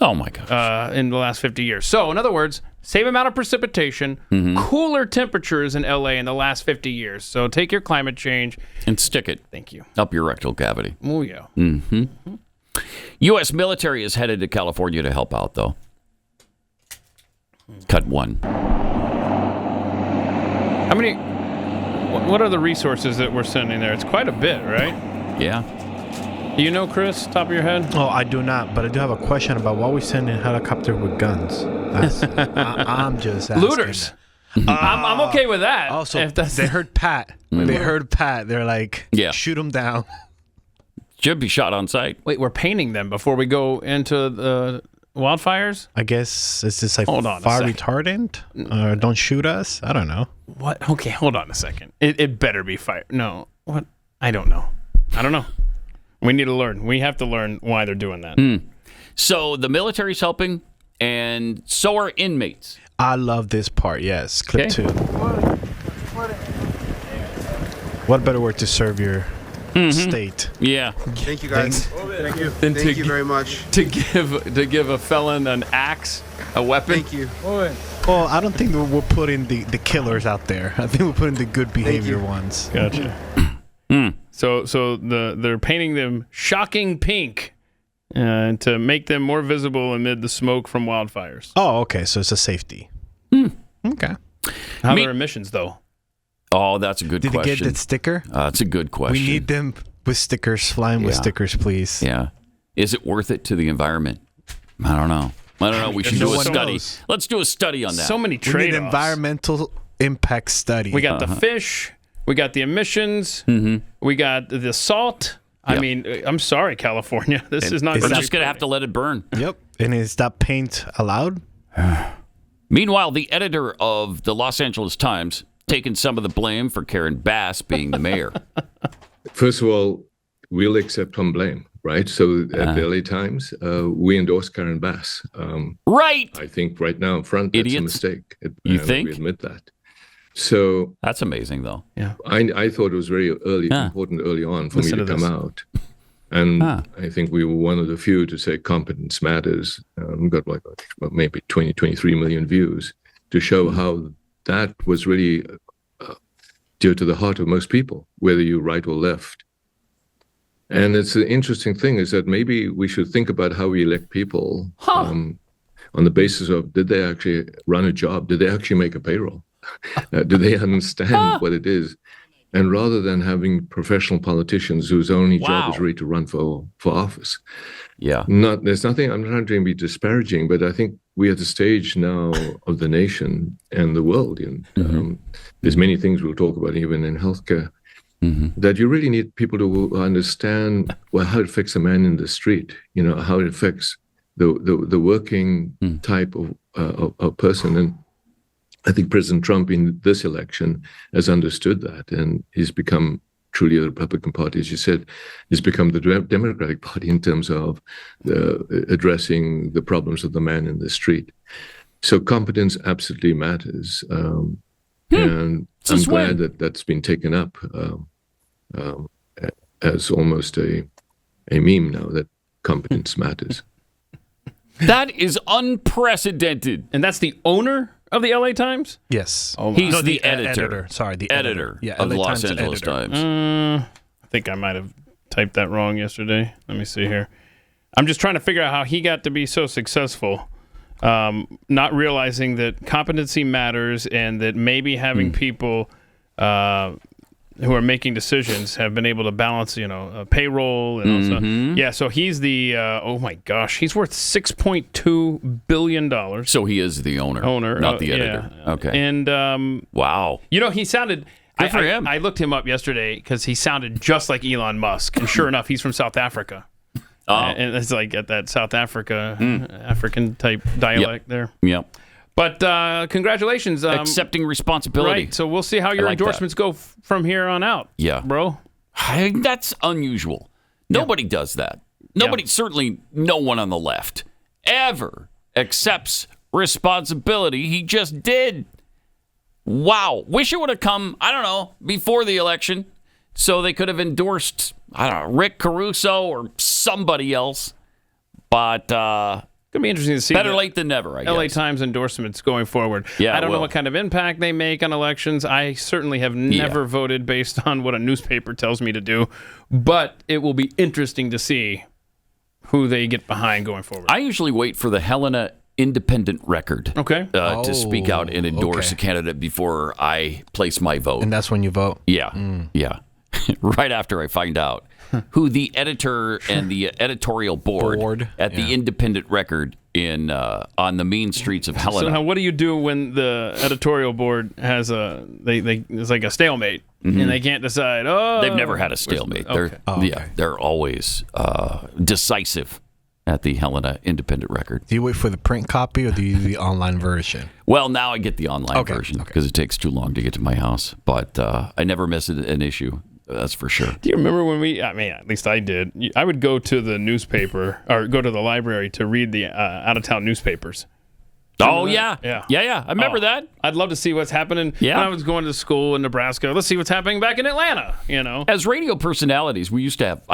Oh, my gosh. In the last 50 years. So, in other words, same amount of precipitation, cooler temperatures in L.A. in the last 50 years. So, take your climate change. And stick it. Thank you. Up your rectal cavity. Oh, yeah. U.S. military is headed to California to help out, though. Cut one. How many... What are the resources that we're sending there? It's quite a bit, right? Yeah. Do you know, Chris, top of your head? Oh, I do not, but I do have a question about why we send in helicopter with guns. I'm just asking. Looters. I'm okay with that. Also, they heard Pat. They heard Pat. They're like, shoot them down. Should be shot on sight. Wait, we're painting them before we go into the wildfires? I guess it's just like fire retardant? Or don't shoot us? I don't know. What? Okay, hold on a second. It better be fire. No. What? I don't know. We need to learn. We have to learn why they're doing that. So the military's helping, and so are inmates. I love this part, yes. Clip 2. What better word to serve your state? Yeah. Thank you, guys. Thank you. Thank you very much. To give a felon an axe, a weapon. Thank you. Well, I don't think we're putting the killers out there. I think we're putting the good behavior ones. Gotcha. So they're painting them shocking pink to make them more visible amid the smoke from wildfires. Oh, okay. So it's a safety. Okay. How are their emissions, though? Oh, that's a good question. Did they get that sticker? That's a good question. We need them with stickers, flying with stickers, please. Yeah. Is it worth it to the environment? I don't know. We should do a study. Let's do a study on that. So many trade-offs. We need environmental impact study. We got the fish. We got the emissions. We got the salt. I mean, I'm sorry, California. This is not. We're just going to have to let it burn. Yep. And is that paint allowed? Meanwhile, the editor of the Los Angeles Times taking some of the blame for Karen Bass being the mayor. First of all, we'll accept some blame, right? So at the LA Times, we endorse Karen Bass. Right. I think right now in front, that's a mistake. You think? We admit that. So that's amazing, though. Yeah, I thought it was very important early on for me to come out, and I think we were one of the few to say competence matters. We got like maybe 23 million views to show how that was really dear to the heart of most people, whether you're right or left. And it's an interesting thing is that maybe we should think about how we elect people on the basis of, did they actually run a job? Did they actually make a payroll? Do they understand what it is? And rather than having professional politicians whose only job is really to run for office. Yeah. There's nothing, I'm not trying to be disparaging, but I think we're at the stage now of the nation and the world. There's many things we'll talk about, even in healthcare, that you really need people to understand how it affects a man in the street, how it affects the working type of person. And I think President Trump in this election has understood that, and he's become truly a Republican Party, as you said, has become the Democratic Party in terms of addressing the problems of the man in the street. So competence absolutely matters. And I'm glad that that's been taken up as almost a meme now, that competence matters. That is unprecedented. And that's the owner of the LA Times? Yes. Oh, he's the editor. Sorry, the editor yeah, of the LA Los Angeles Times. I think I might have typed that wrong yesterday. Let me see here. I'm just trying to figure out how he got to be so successful, not realizing that competency matters and that maybe having people who are making decisions have been able to balance, payroll and also. Yeah, so he's the oh my gosh, he's worth $6.2 billion. So he is the owner, not the editor. Yeah. Okay. And wow, he sounded. Good for him. I looked him up yesterday because he sounded just like Elon Musk, and sure enough, he's from South Africa. Oh. And it's like at that South Africa African type dialect there. Yep. But congratulations. Accepting responsibility. Right. So we'll see how your endorsements go from here on out. Yeah. Bro. That's unusual. Nobody does that. Nobody, certainly no one on the left, ever accepts responsibility. He just did. Wow. Wish it would have come, I don't know, before the election so they could have endorsed, I don't know, Rick Caruso or somebody else. But going to be interesting to see. Better late than never, I guess. LA Times endorsements going forward. Yeah, I don't know what kind of impact they make on elections. I certainly have never voted based on what a newspaper tells me to do. But it will be interesting to see who they get behind going forward. I usually wait for the Helena Independent Record to speak out and endorse a candidate before I place my vote. And that's when you vote? Yeah, yeah. Right after I find out who the editor and the editorial board at the Independent Record in on the mean streets of Helena. So now, what do you do when the editorial board has it's like a stalemate and they can't decide? Oh, they've never had a stalemate. They're always decisive at the Helena Independent Record. Do you wait for the print copy or do you do the online version? Well, now I get the online version because it takes too long to get to my house. But I never miss an issue. That's for sure. Do you remember when at least I did. I would go to the newspaper or go to the library to read the out-of-town newspapers. Oh, yeah. I remember that. I'd love to see what's happening when I was going to school in Nebraska. Let's see what's happening back in Atlanta, As radio personalities, I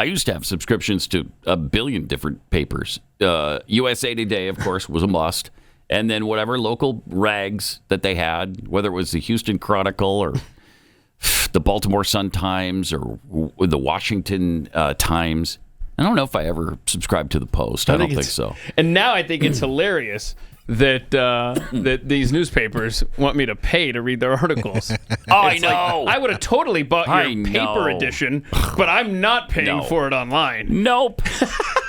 used to have subscriptions to a billion different papers. USA Today, of course, was a must. And then whatever local rags that they had, whether it was the Houston Chronicle or the Baltimore Sun-Times or the Washington Times. I don't know if I ever subscribed to the Post. I don't think so. And now I think it's hilarious that that these newspapers want me to pay to read their articles. I know. I would have totally bought your paper edition, but I'm not paying for it online. Nope.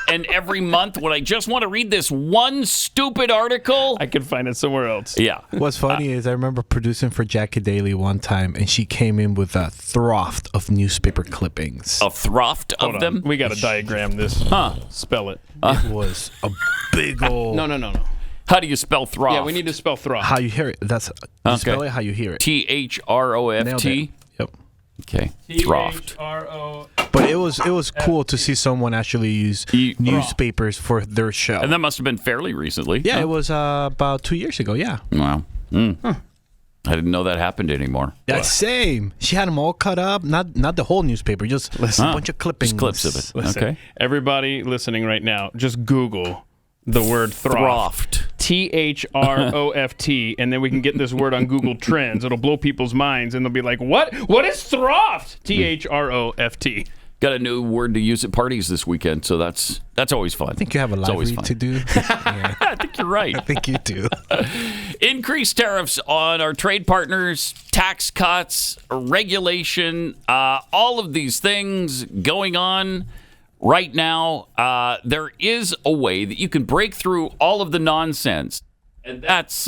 And every month, when I just want to read this one stupid article, I can find it somewhere else. Yeah. What's funny is I remember producing for Jackie Daly one time, and she came in with a Throft of newspaper clippings. A Throft of them? We got to diagram this. Spell it. It was a big old... No. How do you spell Throft? Yeah, we need to spell Throft. How you hear it. That's spell it how you hear it. Throft. Yep. Okay. Throft. But it was cool to see someone actually use newspapers for their show. And that must have been fairly recently. Yeah, it was about 2 years ago, yeah. Wow. I didn't know that happened anymore. Yeah, same. She had them all cut up, not the whole newspaper, just a bunch of clippings. Just clips of it. Listen, okay. Everybody listening right now, just Google the word Throft. Throft, and then we can get this word on Google Trends. It'll blow people's minds, and they'll be like, "What? What is Throft?" Throft. Got a new word to use at parties this weekend, so that's always fun. I think you have a live read to do. Yeah. I think you're right. I think you do. Increased tariffs on our trade partners, tax cuts, regulation, all of these things going on right now. There is a way that you can break through all of the nonsense, and that's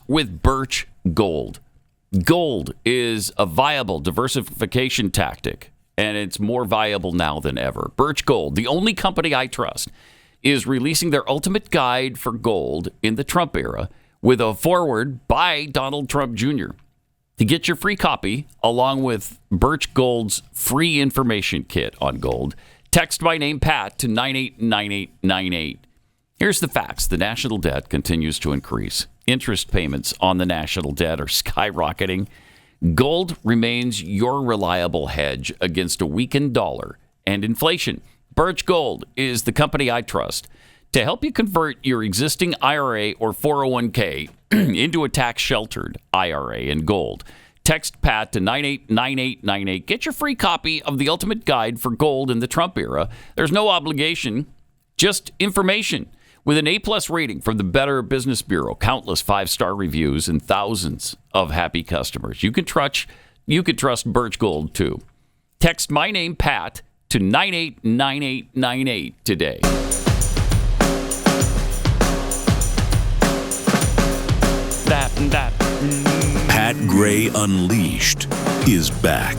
with Birch Gold. Gold is a viable diversification tactic, and it's more viable now than ever. Birch Gold, the only company I trust is releasing their ultimate guide for gold in the Trump era with a foreword by Donald Trump Jr. To get your free copy, along with Birch Gold's free information kit on gold, text my name, Pat, to 989898. Here's the facts. The national debt continues to increase. Interest payments on the national debt are skyrocketing. Gold remains your reliable hedge against a weakened dollar and inflation. Birch Gold is the company I trust to help you convert your existing IRA or 401k into a tax-sheltered IRA in gold. Text Pat to 989898. Get your free copy of the ultimate guide for gold in the Trump era. There's no obligation, just information. With an A-plus rating from the Better Business Bureau, countless 5-star reviews, and thousands of happy customers. You can trust Birch Gold, too. Text my name, Pat, to 989898 today. Pat Gray Unleashed is back.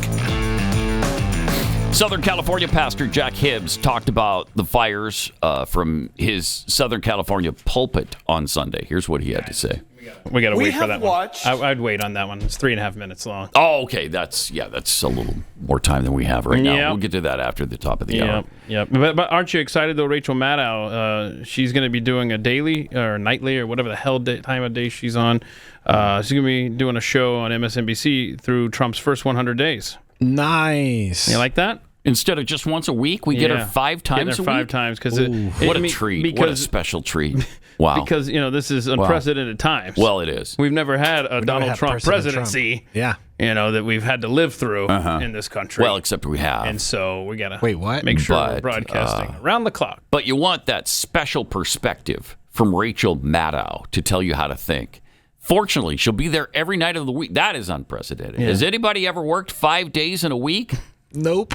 Southern California pastor Jack Hibbs talked about the fires from his Southern California pulpit on Sunday. Here's what he had to say. We got to wait for that one. I'd wait on that one. It's 3.5 minutes long. Oh, okay. That's a little more time than we have right now. Yep. We'll get to that after the top of the hour. Yeah. But aren't you excited, though, Rachel Maddow? She's going to be doing a daily or nightly or whatever the hell time of day she's on. She's going to be doing a show on MSNBC through Trump's first 100 days. Nice. You like that? Instead of just once a week, we get her 5 times a week? 5 times. What a treat. What a special treat. Wow. Because, this is unprecedented times. Well, it is. We've never had a Donald Trump presidency. Yeah. That we've had to live through in this country. Well, except we have. And so we got to what? make sure we're broadcasting around the clock. But you want that special perspective from Rachel Maddow to tell you how to think. Fortunately, she'll be there every night of the week. That is unprecedented. Yeah. Has anybody ever worked 5 days in a week? Nope.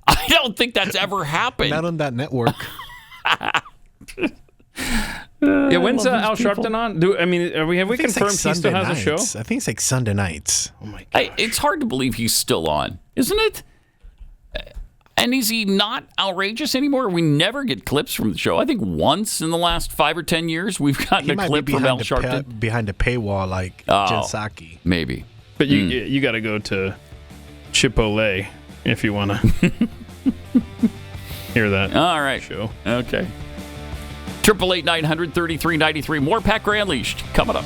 I don't think that's ever happened. Not on that network. When's Al Sharpton on? Have we confirmed he still has a show? I think it's like Sunday nights. Oh my God! It's hard to believe he's still on, isn't it? And is he not outrageous anymore? We never get clips from the show. I think once in the last 5 or 10 years we've gotten a clip from Al Sharpton behind the paywall, like Jen Psaki. Maybe. But you got to go to Chipotle if you want to hear that. All right. Show. Okay. 888-900-3393. More Pat Gray Unleashed coming up.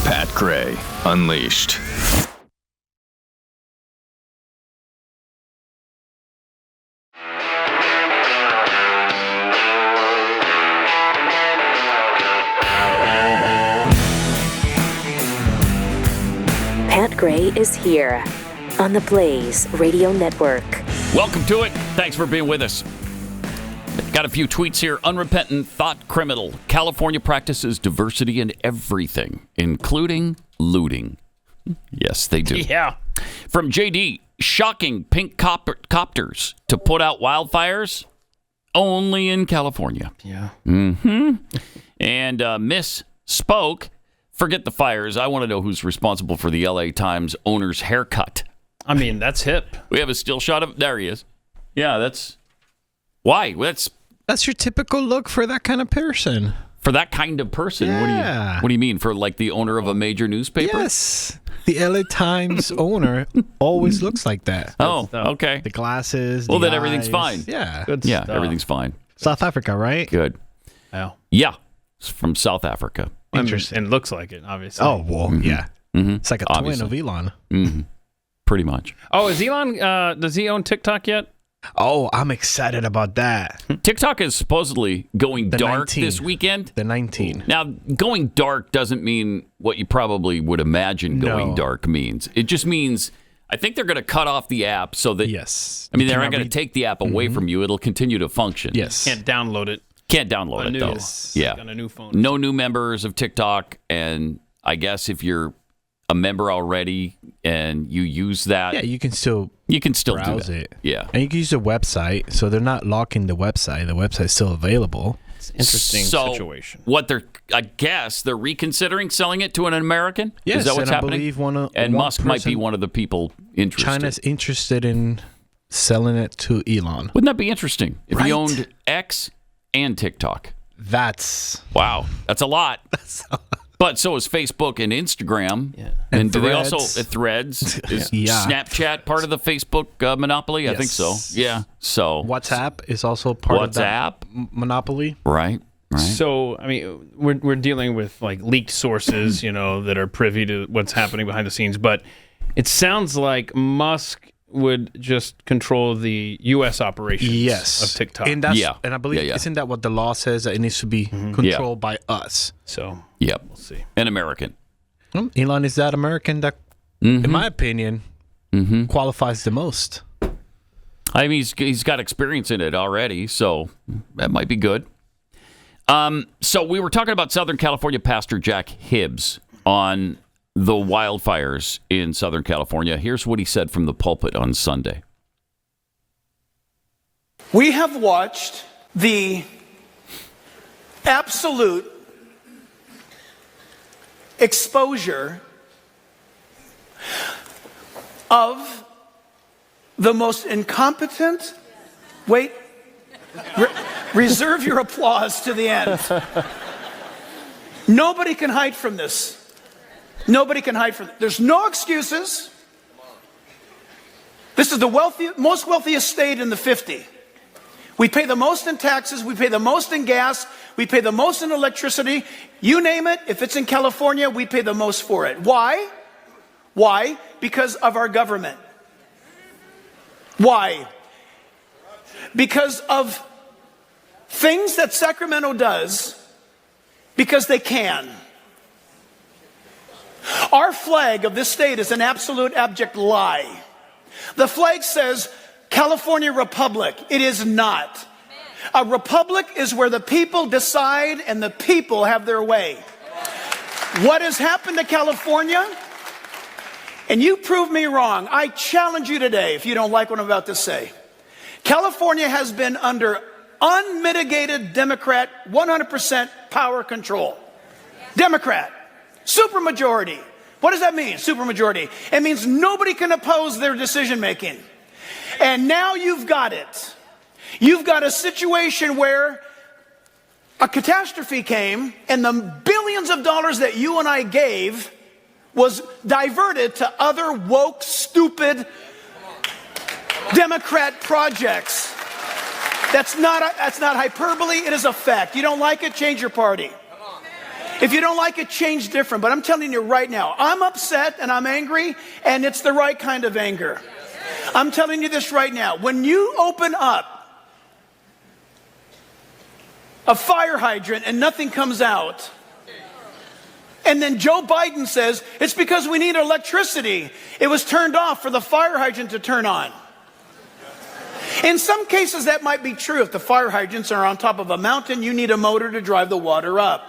Pat Gray Unleashed. Pat Gray is here on the Blaze Radio Network. Welcome to it. Thanks for being with us. Got a few tweets here. Unrepentant thought criminal. California practices diversity in everything, including looting. Yes, they do. Yeah. From JD, shocking pink copters to put out wildfires only in California. Yeah. Mm-hmm. And Miss Spoke, forget the fires. I want to know who's responsible for the LA Times owner's haircut. I mean, that's hip. We have a still shot of... There he is. Yeah, that's... Why? That's your typical look for that kind of person. For that kind of person? Yeah. What do you mean? For like the owner of a major newspaper? Yes. The LA Times owner always looks like that. Oh, okay. The glasses. Well, then eyes. everything's fine. Yeah. Good yeah, stuff. Everything's fine. South Africa, right? Good. Oh. Yeah. It's from South Africa. Interesting. And looks like it, obviously. Oh, well, yeah. Mm-hmm. It's like a twin of Elon. Mm-hmm. Pretty much. Oh, is Elon, does he own TikTok yet? Oh, I'm excited about that. TikTok is supposedly going dark 19. This weekend. The 19. Now, going dark doesn't mean what you probably would imagine going dark means. It just means, I think they're going to cut off the app so that... Yes. I mean, they're not going to take the app away from you. It'll continue to function. Yes. Can't download it. Can't download it, though. Yeah. On a new phone. No new members of TikTok. And I guess if you're a member already and you use that... Yeah, you can still browse do that. Yeah. And you can use the website, so they're not locking the website. The website's still available. It's an interesting situation. I guess they're reconsidering selling it to an American? Yes, is that what's and happening? I believe and Musk might be one of the people interested. China's interested in selling it to Elon. Wouldn't that be interesting if Right? he owned X and TikTok? That's a lot. But so is Facebook and Instagram. Yeah. And do Threads. they also Threads? Is Yeah. Snapchat part of the Facebook monopoly? I think so. Yeah. So WhatsApp is also part of that monopoly. Right. So, I mean, we're dealing with like leaked sources, that are privy to what's happening behind the scenes. But it sounds like Musk would just control the U.S. operations of TikTok. And I believe, isn't that what the law says, that it needs to be controlled by us? So, we'll see. An American. Elon is that American that, in my opinion, qualifies the most. I mean, he's got experience in it already, so that might be good. So we were talking about Southern California Pastor Jack Hibbs on the wildfires in Southern California. Here's what he said from the pulpit on Sunday. We have watched the absolute exposure of the most incompetent. Wait, reserve your applause to the end. Nobody can hide from this. Nobody can hide from it. There's no excuses. This is the most wealthiest state in the 50. We pay the most in taxes. We pay the most in gas. We pay the most in electricity. You name it. If it's in California, we pay the most for it. Why? Why? Because of our government. Why? Because of things that Sacramento does because they can. Our flag of this state is an absolute abject lie. The flag says California Republic. It is not. A republic is where the people decide and the people have their way. What has happened to California? And you prove me wrong. I challenge you today, if you don't like what I'm about to say. California has been under unmitigated Democrat 100% power control. Democrat. Supermajority. What does that mean, supermajority? It means nobody can oppose their decision making. And now you've got it. You've got a situation where a catastrophe came and the billions of dollars that you and I gave was diverted to other woke, stupid Democrat projects. That's not hyperbole. It is a fact. You don't like it, change your party. If you don't like it, change different. But I'm telling you right now, I'm upset and I'm angry, and it's the right kind of anger. I'm telling you this right now. When you open up a fire hydrant and nothing comes out, and then Joe Biden says, it's because we need electricity. It was turned off for the fire hydrant to turn on. In some cases, that might be true. If the fire hydrants are on top of a mountain, you need a motor to drive the water up.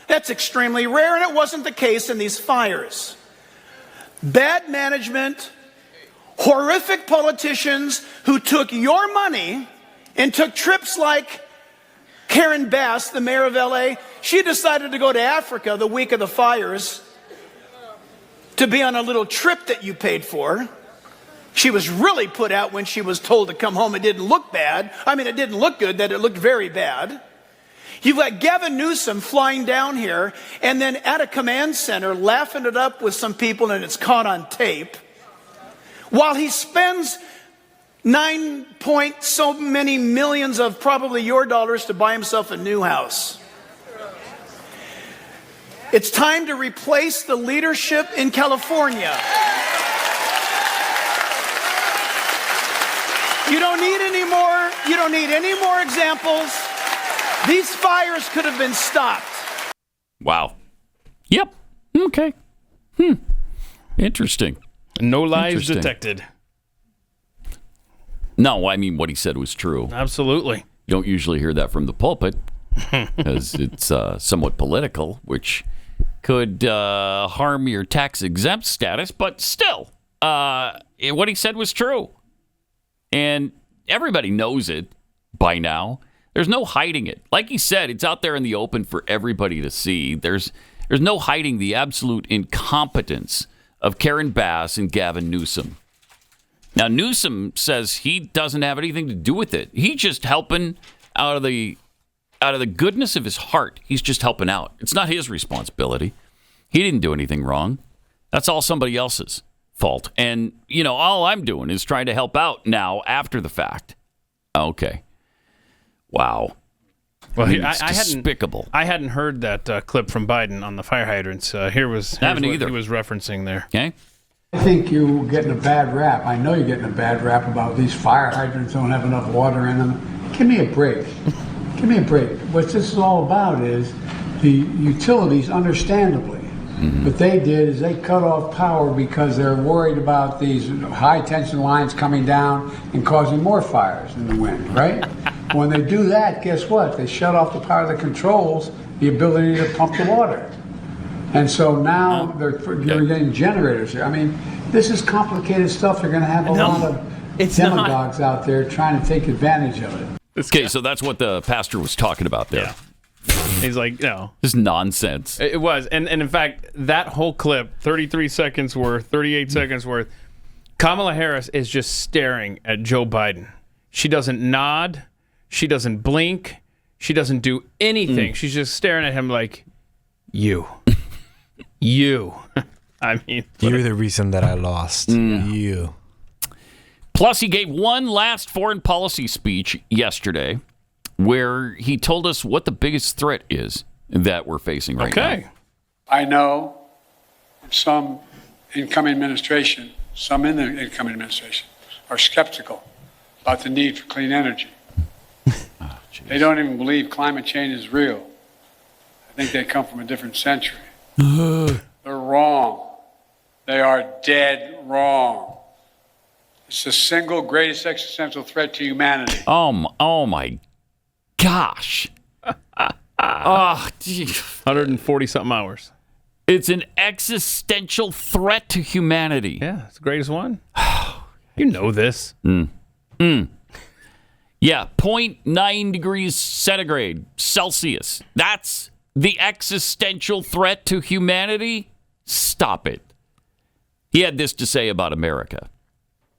That's extremely rare, and it wasn't the case in these fires. Bad management, horrific politicians who took your money and took trips like Karen Bass, the mayor of LA. She decided to go to Africa the week of the fires to be on a little trip that you paid for. She was really put out when she was told to come home. It didn't look bad. I mean, it didn't look good, that it looked very bad. You've got Gavin Newsom flying down here and then at a command center laughing it up with some people, and it's caught on tape, while he spends 9 point so many millions of probably your dollars to buy himself a new house. It's time to replace the leadership in California. You don't need any more. You don't need any more examples. These fires could have been stopped. Wow. Yep. Okay. Interesting. No lies detected. No, I mean, what he said was true. Absolutely. You don't usually hear that from the pulpit because it's somewhat political, which could harm your tax-exempt status. But still, what he said was true. And everybody knows it by now. There's no hiding it. Like he said, it's out there in the open for everybody to see. There's no hiding the absolute incompetence of Karen Bass and Gavin Newsom. Now, Newsom says he doesn't have anything to do with it. He's just helping out of the goodness of his heart. He's just helping out. It's not his responsibility. He didn't do anything wrong. That's all somebody else's fault. And, all I'm doing is trying to help out now after the fact. Okay. Wow. Well, it's despicable. I hadn't heard that clip from Biden on the fire hydrants. Here's what he was referencing there. Okay. I think you're getting a bad rap. I know you're getting a bad rap about these fire hydrants don't have enough water in them. Give me a break. Give me a break. What this is all about is the utilities, understandably. What they did is they cut off power because they're worried about these high tension lines coming down and causing more fires in the wind, right? When they do that, guess what? They shut off the power that controls the ability to pump the water. And so now you're getting generators here. I mean, this is complicated stuff. You're going to have a lot of demagogues out there trying to take advantage of it. Okay, so that's what the pastor was talking about there. Yeah. He's like, no. This is nonsense. It was. And in fact, that whole clip, 33 seconds worth, 38 seconds worth, Kamala Harris is just staring at Joe Biden. She doesn't nod. She doesn't blink. She doesn't do anything. She's just staring at him like, you. You. I mean. You're the reason that I lost. You. Plus, he gave one last foreign policy speech yesterday where he told us what the biggest threat is that we're facing right now. I know some incoming administration, some in the incoming administration, are skeptical about the need for clean energy. They don't even believe climate change is real. I think they come from a different century. They're wrong. They are dead wrong. It's the single greatest existential threat to humanity. Oh my gosh. 140-something hours. It's an existential threat to humanity. Yeah, it's the greatest one. You know this. Yeah, 0.9 degrees centigrade Celsius. That's the existential threat to humanity? Stop it. He had this to say about America.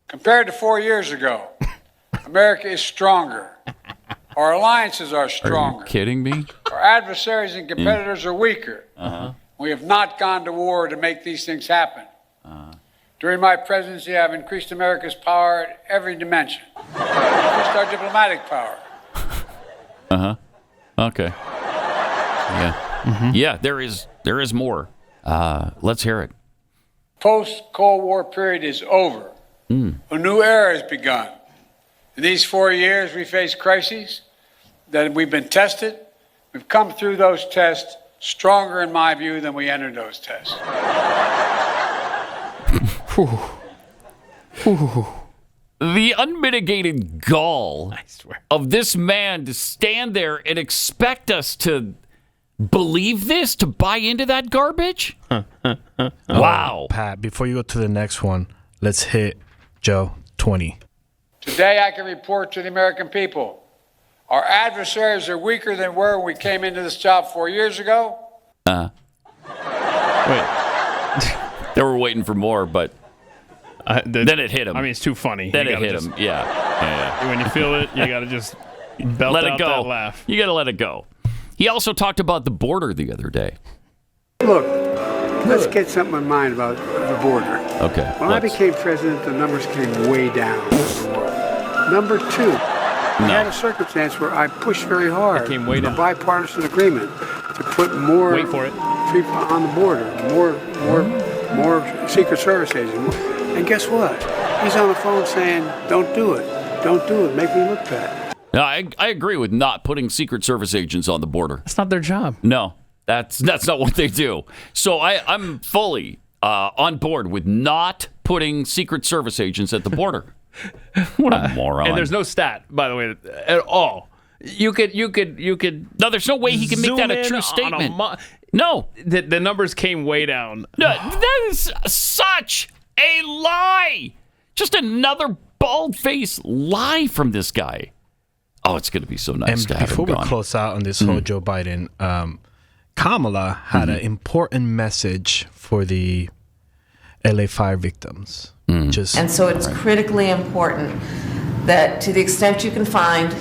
Compared to 4 years ago, America is stronger. Our alliances are stronger. Are you kidding me? Our adversaries and competitors are weaker. We have not gone to war to make these things happen. During my presidency, I've increased America's power at every dimension. Increased our diplomatic power. Okay. Yeah. Yeah, there is more. Let's hear it. Post-Cold War period is over. A new era has begun. In these 4 years, we faced crises that we've been tested. We've come through those tests stronger, in my view, than we entered those tests. The unmitigated gall of this man to stand there and expect us to believe this, to buy into that garbage? Wow. Pat, before you go to the next one, let's hit Joe 20. Today, I can report to the American people, our adversaries are weaker than where we came into this job 4 years ago. Wait. They were waiting for more, but then it hit him. I mean, it's too funny. Then it hit him. Yeah. When you feel it, you got to just belt let out it go. that laugh. You got to let it go. He also talked about the border the other day. Look, let's get something in mind about the border. Okay. When I became president, the numbers came way down. Number two, we had a circumstance where I pushed very hard It came way down. a bipartisan agreement to put more Wait for it. people on the border, more Secret Service agents. And guess what? He's on the phone saying, don't do it, make me look bad. No, I agree with not putting Secret Service agents on the border. That's not their job. No, that's not what they do. So I'm fully on board with not putting Secret Service agents at the border. What a moron. And there's no stat, by the way, at all. You could. No, there's no way he can make that a true statement. No. The numbers came way down. No, that is such a lie. Just another bald-faced lie from this guy. Oh, it's going to be so nice to have him gone. Before we close out on this whole Joe Biden, Kamala had an important message for the LA fire victims. And so it's critically important that to the extent you can find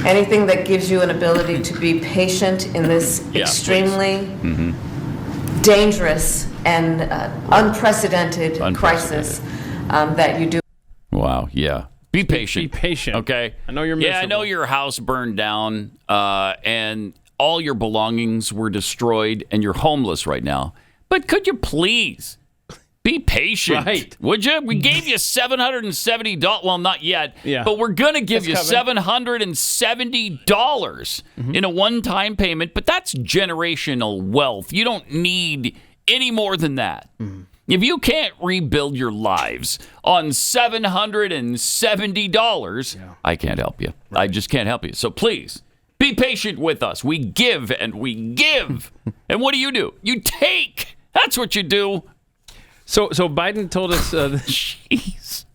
anything that gives you an ability to be patient in this extremely dangerous and unprecedented crisis, that you do. Wow, yeah. Be patient. Be patient. Okay. I know you're miserable. Yeah, I know your house burned down and all your belongings were destroyed and you're homeless right now. But could you please be patient? Right. Would you? We gave you $770. Well, not yet. Yeah. But we're going to give That's you coming. $770 in a one-time payment. But that's generational wealth. You don't need any more than that. If you can't rebuild your lives on $770, I can't help you. I just can't help you. So please, be patient with us. We give and we give. And what do? You take. That's what you do. So Biden told us Jeez.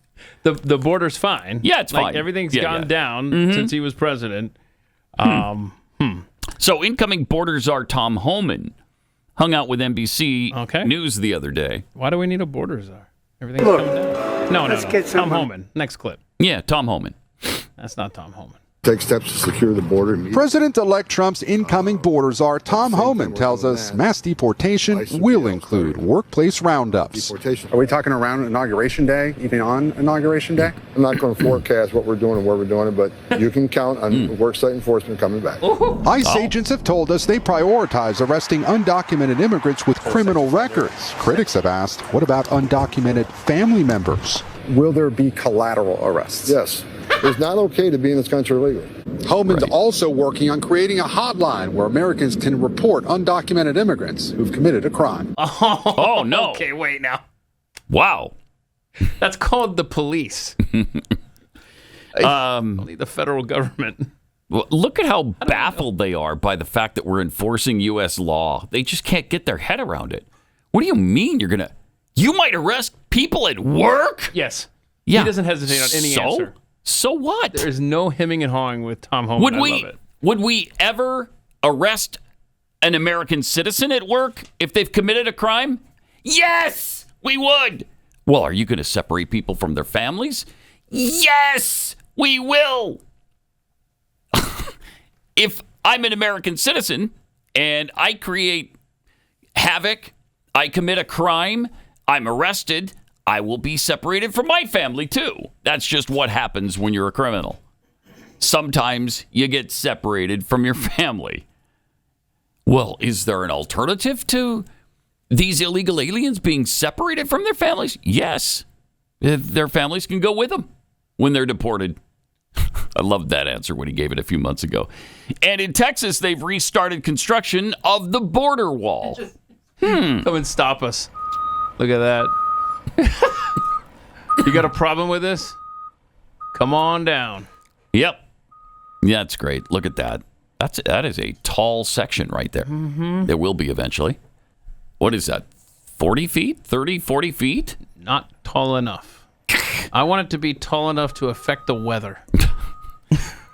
the border's fine. Yeah, it's like, fine. Everything's Yeah, gone yeah. down since he was president. So incoming border czar Tom Homan hung out with NBC News the other day. Why do we need a border czar? Everything's coming down. No. Tom Homan. Next clip. Yeah, Tom Homan. That's not Tom Homan. Take steps to secure the border. President-elect Trump's incoming border czar Tom Homan tells us mass deportation will include workplace roundups. Are we talking around Inauguration Day, even on Inauguration Day? I'm not going to forecast what we're doing and where we're doing it, but you can count on worksite enforcement coming back. ICE agents have told us they prioritize arresting undocumented immigrants with criminal records. Critics have asked, what about undocumented family members? Will there be collateral arrests? Yes. It's not okay to be in this country illegally. Homan's also working on creating a hotline where Americans can report undocumented immigrants who've committed a crime. Oh, no. Okay, wait now. Wow. That's called the police. Only the federal government. Well, look at how baffled they are by the fact that we're enforcing U.S. law. They just can't get their head around it. What do you mean you might arrest people at work? Yes. Yeah. He doesn't hesitate on any answer. So what? There is no hemming and hawing with Tom Homan. I love it. Would we ever arrest an American citizen at work if they've committed a crime? Yes, we would. Well, are you going to separate people from their families? Yes, we will. If I'm an American citizen and I create havoc, I commit a crime, I'm arrested, I will be separated from my family, too. That's just what happens when you're a criminal. Sometimes you get separated from your family. Well, is there an alternative to these illegal aliens being separated from their families? Yes. Their families can go with them when they're deported. I loved that answer when he gave it a few months ago. And in Texas, they've restarted construction of the border wall. Come and stop us. Look at that. You got a problem with this? Come on down. Yep. Yeah, that's great. Look at that. That is a tall section right there. There will be eventually. What is that? 40 feet? 30, 40 feet? Not tall enough. I want it to be tall enough to affect the weather.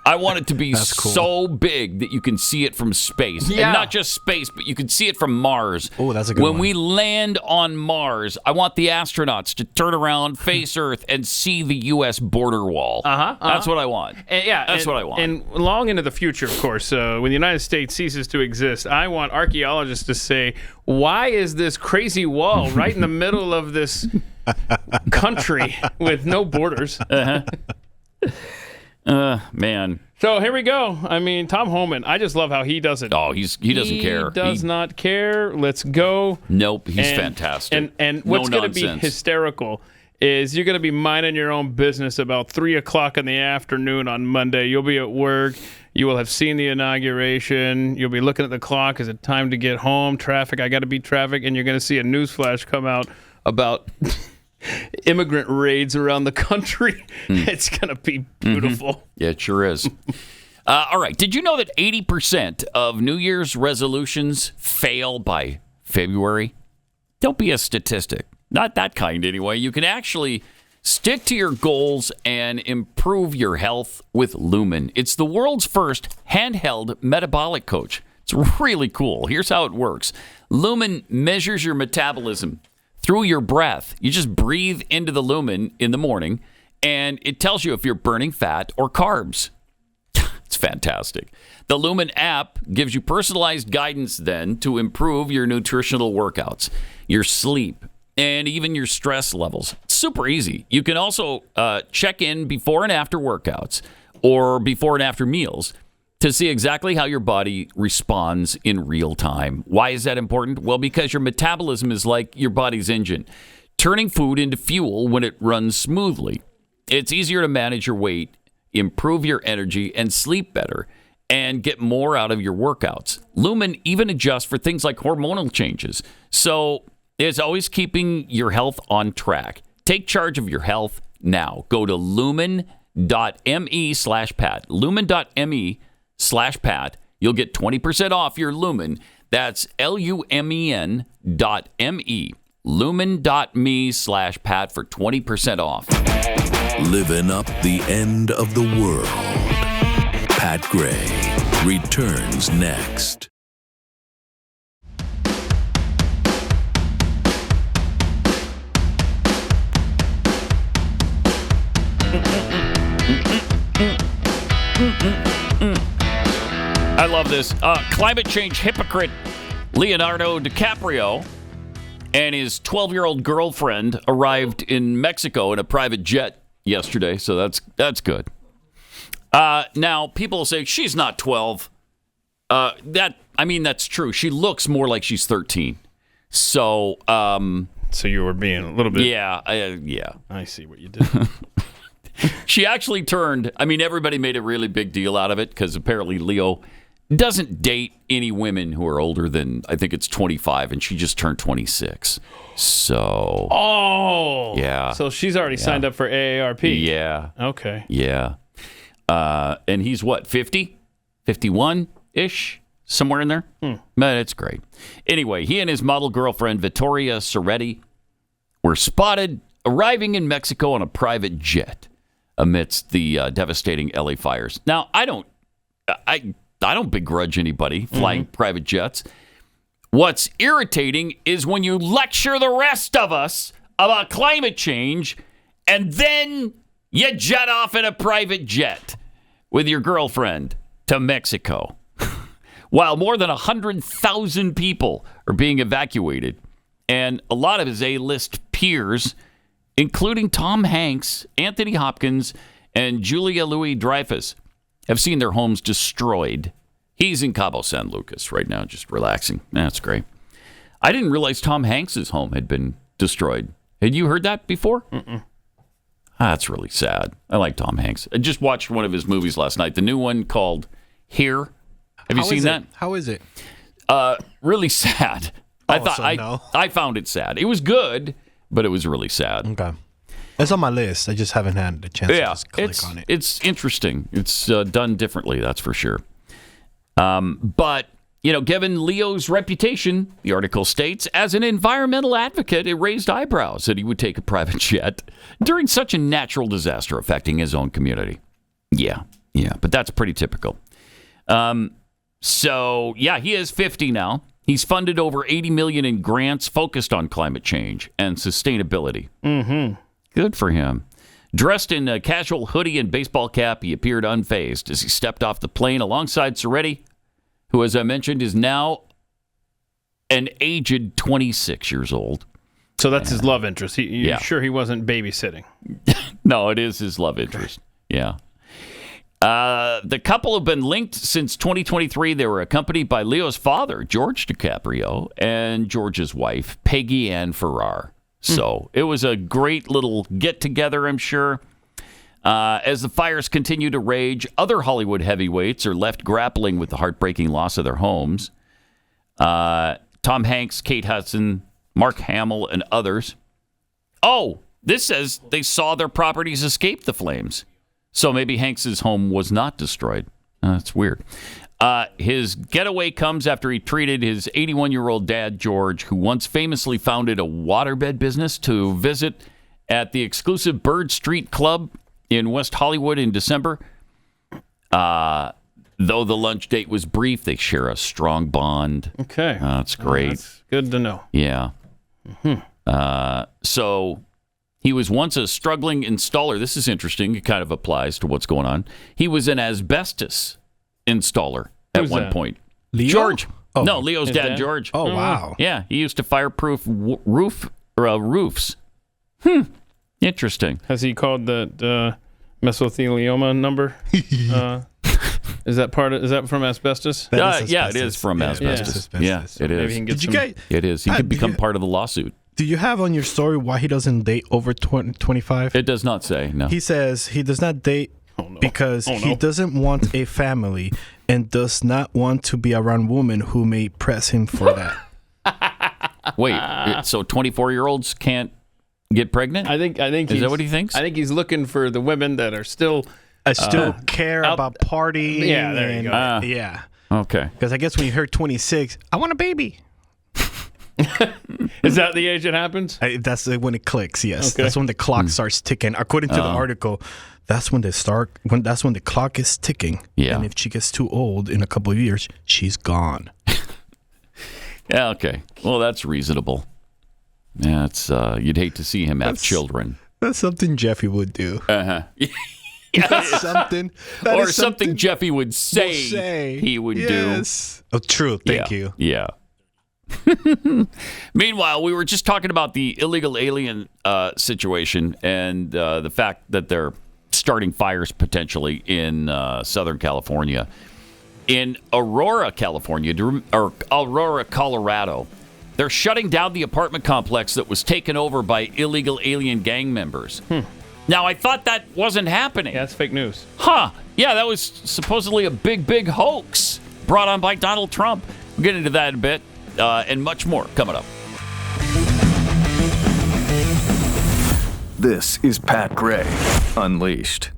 I want it to be so big that you can see it from space. Yeah. And not just space, but you can see it from Mars. Oh, that's a good one. one. When we land on Mars, I want the astronauts to turn around, face Earth, and see the U.S. border wall. That's what I want. That's what I want. And long into the future, of course, when the United States ceases to exist, I want archaeologists to say, why is this crazy wall right in the middle of this country with no borders? Man. So here we go. I mean, Tom Homan, I just love how he does it. Oh, he doesn't care. He does not care. Let's go. Nope, he's fantastic. And what's going to be hysterical is you're going to be minding your own business about 3 o'clock in the afternoon on Monday. You'll be at work. You will have seen the inauguration. You'll be looking at the clock. Is it time to get home? Traffic. I got to beat traffic. And you're going to see a news flash come out about immigrant raids around the country. It's going to be beautiful. Yeah, it sure is. All right. Did you know that 80% of New Year's resolutions fail by February? Don't be a statistic. Not that kind, anyway. You can actually Stick to your goals and improve your health with Lumen. It's the world's first handheld metabolic coach. It's really cool. Here's how it works. Lumen measures your metabolism through your breath. You just breathe into the Lumen in the morning, and it tells you if you're burning fat or carbs. It's fantastic. The Lumen app gives you personalized guidance then to improve your nutritional workouts, your sleep, and even your stress levels. It's super easy. You can also check in before and after workouts or before and after meals to see exactly how your body responds in real time. Why is that important? Well, because your metabolism is like your body's engine, turning food into fuel when it runs smoothly. It's easier to manage your weight, improve your energy, and sleep better, and get more out of your workouts. Lumen even adjusts for things like hormonal changes. So it's always keeping your health on track. Take charge of your health now. Go to lumen.me/Pat. Lumen.me/Pat. You'll get 20% off your Lumen. That's LUMEN.me. Lumen.me/Pat for 20% off. Living up the end of the world. Pat Gray returns next. I love this. Climate change hypocrite Leonardo DiCaprio and his 12-year-old girlfriend arrived in Mexico in a private jet yesterday, so that's good. Now, people say she's not 12. That's true. She looks more like she's 13. So, so you were being a little bit. Yeah. I see what you did. She actually turned. Everybody made a really big deal out of it because apparently Leo doesn't date any women who are older than, I think it's 25, and she just turned 26. So. Oh. Yeah. So she's already signed up for AARP. Yeah. Okay. Yeah. And he's what, 50? 51-ish? Somewhere in there? Man, it's great. Anyway, he and his model girlfriend, Vittoria Soretti, were spotted arriving in Mexico on a private jet amidst the devastating LA fires. Now, I don't begrudge anybody flying private jets. What's irritating is when you lecture the rest of us about climate change and then you jet off in a private jet with your girlfriend to Mexico while more than 100,000 people are being evacuated. And a lot of his A-list peers, including Tom Hanks, Anthony Hopkins, and Julia Louis-Dreyfus, have seen their homes destroyed. He's in Cabo San Lucas right now, just relaxing. That's great. I didn't realize Tom Hanks' home had been destroyed. Had you heard that before? That's really sad. I like Tom Hanks. I just watched one of his movies last night, the new one called Here. Have you seen that? How is it? Really sad. I found it sad. It was good, but it was really sad. Okay. It's on my list. I just haven't had a chance to just click on it. It's interesting. It's done differently, that's for sure. But, given Leo's reputation, the article states, as an environmental advocate, it raised eyebrows that he would take a private jet during such a natural disaster affecting his own community. Yeah, but that's pretty typical. He is 50 now. He's funded over $80 million in grants focused on climate change and sustainability. Good for him. Dressed in a casual hoodie and baseball cap, he appeared unfazed as he stepped off the plane alongside Soretti, who, as I mentioned, is now an aged 26 years old. So that's his love interest. You're sure he wasn't babysitting? No, it is his love interest. Yeah. The couple have been linked since 2023. They were accompanied by Leo's father, George DiCaprio, and George's wife, Peggy Ann Farrar. So it was a great little get-together, I'm sure. As the fires continue to rage, other Hollywood heavyweights are left grappling with the heartbreaking loss of their homes. Tom Hanks, Kate Hudson, Mark Hamill, and others. Oh, this says they saw their properties escape the flames. So maybe Hanks's home was not destroyed. That's weird. His getaway comes after he treated his 81-year-old dad, George, who once famously founded a waterbed business, to visit at the exclusive Bird Street Club in West Hollywood in December. Though the lunch date was brief, they share a strong bond. Okay. That's great. That's good to know. Yeah. So he was once a struggling installer. This is interesting. It kind of applies to what's going on. He was an asbestos installer at one point. Leo? George. Oh. No, Leo's dad, George. Oh, wow. Yeah, he used to fireproof roofs. Interesting. Has he called the mesothelioma number? Is that from asbestos? Yeah, it is from asbestos. Yeah, it is. Maybe he can get It is. He could become part of the lawsuit. Do you have on your story why he doesn't date over 25? It does not say, no. He says he does not date because he doesn't want a family and does not want to be around women who may press him for that. Wait, so 24-year-olds can't get pregnant? I think is that what he thinks? I think he's looking for the women that are still care about partying. Yeah, there you go. Yeah. Okay. Because I guess when you heard 26, I want a baby. Is that the age it happens? That's when it clicks. Yes, Okay. that's when the clock starts ticking. According to the article, that's when that's when the clock is ticking. Yeah. And if she gets too old in a couple of years, she's gone. Yeah. Okay. Well, that's reasonable. Yeah, it's you'd hate to see him have children. That's something Jeffy would do. Yes. something Jeffy would say he would do. Oh, true. Thank you. Yeah. Meanwhile, we were just talking about the illegal alien situation and the fact that they're starting fires potentially in Southern California. In Aurora, Colorado, they're shutting down the apartment complex that was taken over by illegal alien gang members. Now, I thought that wasn't happening. Yeah, that's fake news. Huh. Yeah, that was supposedly a big hoax brought on by Donald Trump. We'll get into that in a bit and much more coming up. This is Pat Gray Unleashed.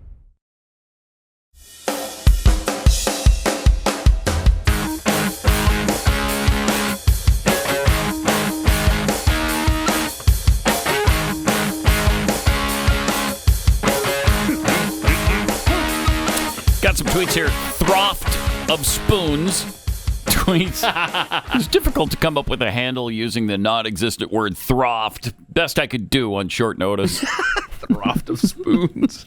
Got some tweets here. Throft of Spoons tweets. It's difficult to come up with a handle using the non-existent word Throft. Best I could do on short notice. Throft of Spoons.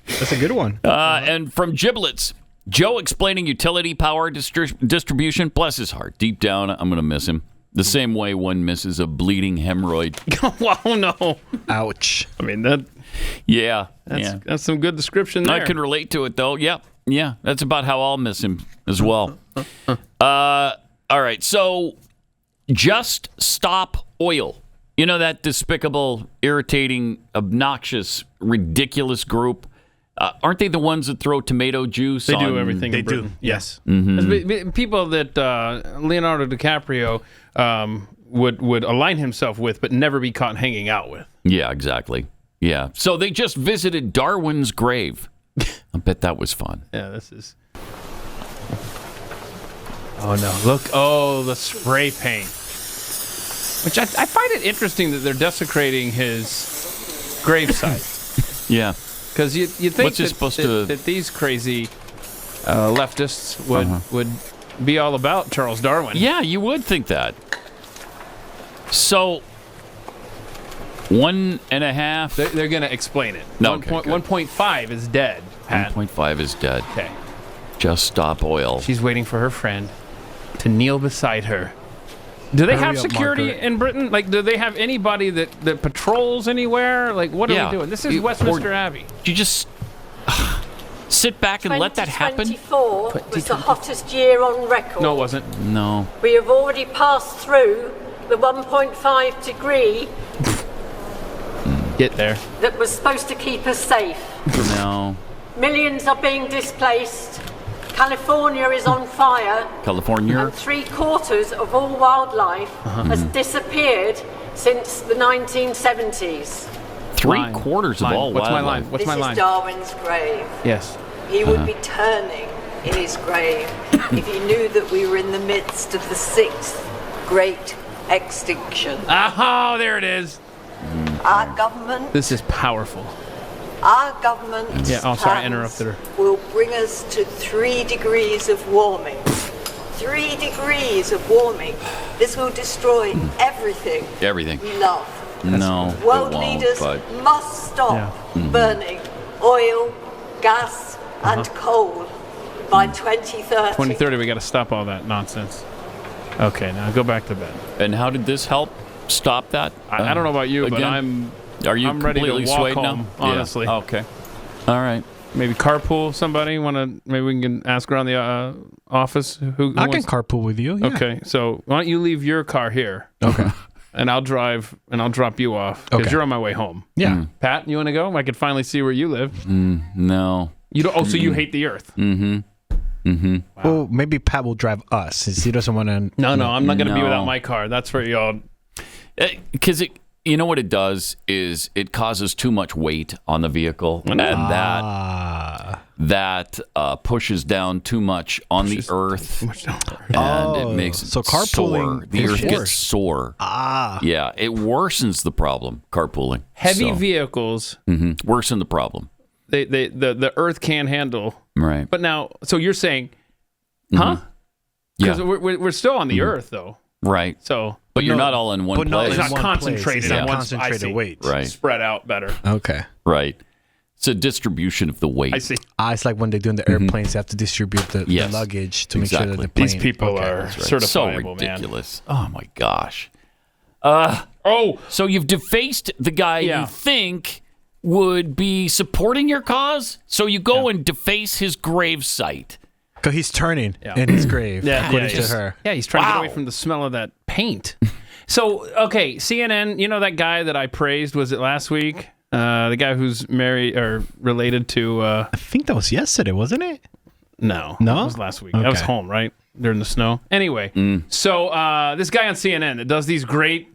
That's a good one. And from Giblets, Joe explaining utility power distribution. Bless his heart. Deep down, I'm going to miss him. The same way one misses a bleeding hemorrhoid. Wow, no. Ouch. I mean, that... Yeah. That's some good description there. I can relate to it, though. Yeah. That's about how I'll miss him as well. All right. So, Just Stop Oil. You know that despicable, irritating, obnoxious, ridiculous group? Aren't they the ones that throw tomato juice on... They do everything in Britain. Do. Yes. Mm-hmm. People that Leonardo DiCaprio would align himself with, but never be caught hanging out with. Yeah, exactly. Yeah. So they just visited Darwin's grave. I bet that was fun. Yeah, this is... Oh, no. Look. Oh, the spray paint. Which I find it interesting that they're desecrating his gravesite. Yeah. Because you think that these crazy leftists would be all about Charles Darwin. Yeah, you would think that. So... 1.5. They're going to explain it. No, 1.5 is dead, Pat. 1.5 is dead. Okay. Just Stop Oil. She's waiting for her friend to kneel beside her. Do they have security in Britain? Like, do they have anybody that patrols anywhere? Like, what are we doing? This is Westminster Abbey. You just sit back and let that happen? 2024 was the hottest year on record. No, it wasn't. No. We have already passed through the 1.5 degree Get there. that was supposed to keep us safe. No. Millions are being displaced. California is on fire. California. And 3/4 of all wildlife has disappeared since the 1970s. 3/4 of all What's wildlife. my line? What's my line? This is Darwin's grave. Yes. He would be turning in his grave if he knew that we were in the midst of the 6th great extinction. Oh, there it is. Our government. This is powerful. Our government. Yeah, oh, sorry, I interrupted her. Will bring us to 3 degrees of warming. 3 degrees of warming. This will destroy everything. Everything. We love. No. World leaders must stop burning oil, gas, and coal by 2030. 2030, we got to stop all that nonsense. Okay, now go back to bed. And how did this help stop that? I don't know about you, but I'm I'm ready to walk swayed home, now? honestly. Yeah. Okay. All right. Maybe carpool somebody. Maybe we can ask around the office. Who I can carpool with you. Yeah. Okay, so why don't you leave your car here? Okay. And I'll drive and I'll drop you off because you're on my way home. Yeah. Pat, you want to go? I could finally see where you live. No. You don't. Oh, so you hate the earth? Mm-hmm. Mm-hmm. Wow. Well, maybe Pat will drive us since he doesn't want to. No, I'm not going to be without my car. That's for y'all. Because you know what it does is it causes too much weight on the vehicle, and that pushes down too much on the earth, and it makes it carpooling sore. The earth gets sore. Yeah, it worsens the problem. Carpooling, heavy vehicles worsen the problem. The earth can't handle. Right. But now, so you're saying, huh? Because we're still on the earth, though. Right. So, but you're not all in one place. It's not concentrated on one concentrated weight. Right. Spread out better. Okay. Right. It's a distribution of the weight. I see. It's like when they're doing the airplanes, they have to distribute the luggage to make sure that the plane. These people are certifiable, so ridiculous. Man. Oh my gosh. So you've defaced the guy you think would be supporting your cause, so you go and deface his gravesite. Because he's turning in his grave, according to her. Yeah, he's trying to get away from the smell of that paint. So, okay, CNN, you know that guy that I praised, was it last week? The guy who's married or related to... I think that was yesterday, wasn't it? No. It was last week. I was home, right? During the snow. Anyway, so this guy on CNN that does these great...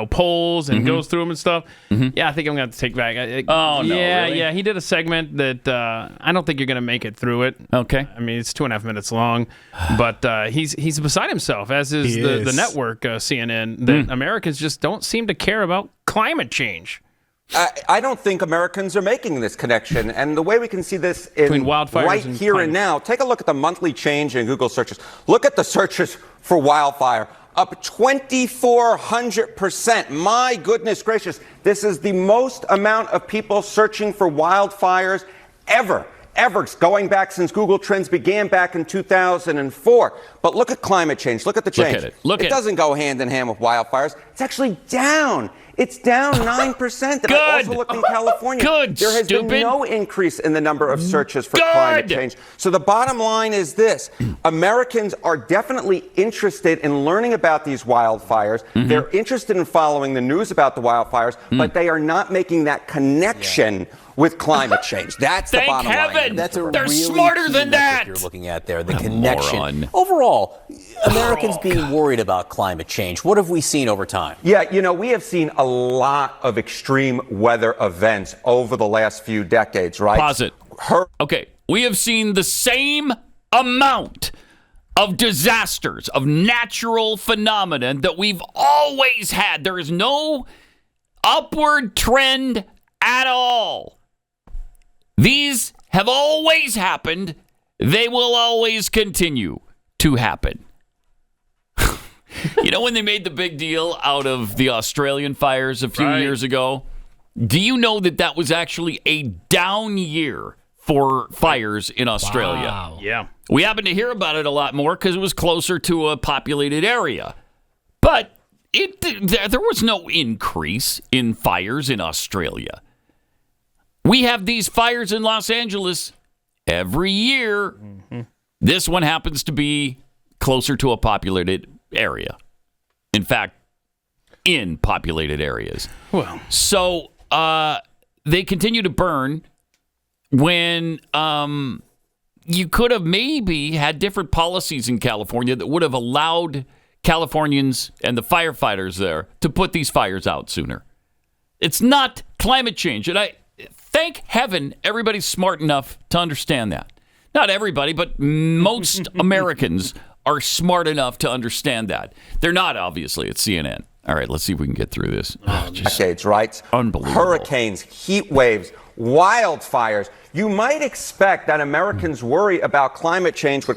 polls and goes through them and stuff. Yeah, I think I'm going to have to take back. Yeah, he did a segment that I don't think you're going to make it through it. Okay. I mean, it's 2.5 minutes long, but he's beside himself, as is the network, CNN, that Americans just don't seem to care about climate change. I don't think Americans are making this connection. And the way we can see this in right here and now, take a look at the monthly change in Google searches. Look at the searches for wildfire. Up 2,400%. My goodness gracious. This is the most amount of people searching for wildfires ever, going back since Google Trends began back in 2004. But look at climate change. Look at the change. It doesn't go hand in hand with wildfires. It's actually down. It's down 9%. And I also looked in California. There has been no increase in the number of searches for climate change. So the bottom line is this. Americans are definitely interested in learning about these wildfires. They're interested in following the news about the wildfires, but they are not making that connection with climate change. That's the bottom line. That's a They're really smarter than that. You're looking at there, the connection. Moron. Overall, Americans being worried about climate change. What have we seen over time? Yeah, we have seen a lot of extreme weather events over the last few decades, right? Pause it. Okay, we have seen the same amount of disasters, of natural phenomenon that we've always had. There is no upward trend at all. These have always happened. They will always continue to happen. When they made the big deal out of the Australian fires a few years ago, do you know that was actually a down year for fires in Australia? Wow. Yeah. We happen to hear about it a lot more because it was closer to a populated area. But there was no increase in fires in Australia. We have these fires in Los Angeles every year. This one happens to be closer to a populated area. In fact, in populated areas. Well, so they continue to burn when you could have maybe had different policies in California that would have allowed Californians and the firefighters there to put these fires out sooner. It's not climate change. And thank heaven everybody's smart enough to understand that. Not everybody, but most Americans are smart enough to understand that. They're not, obviously, at CNN. All right, let's see if we can get through this. Decades, right? Unbelievable. Hurricanes, heat waves, wildfires. You might expect that Americans worry about climate change, but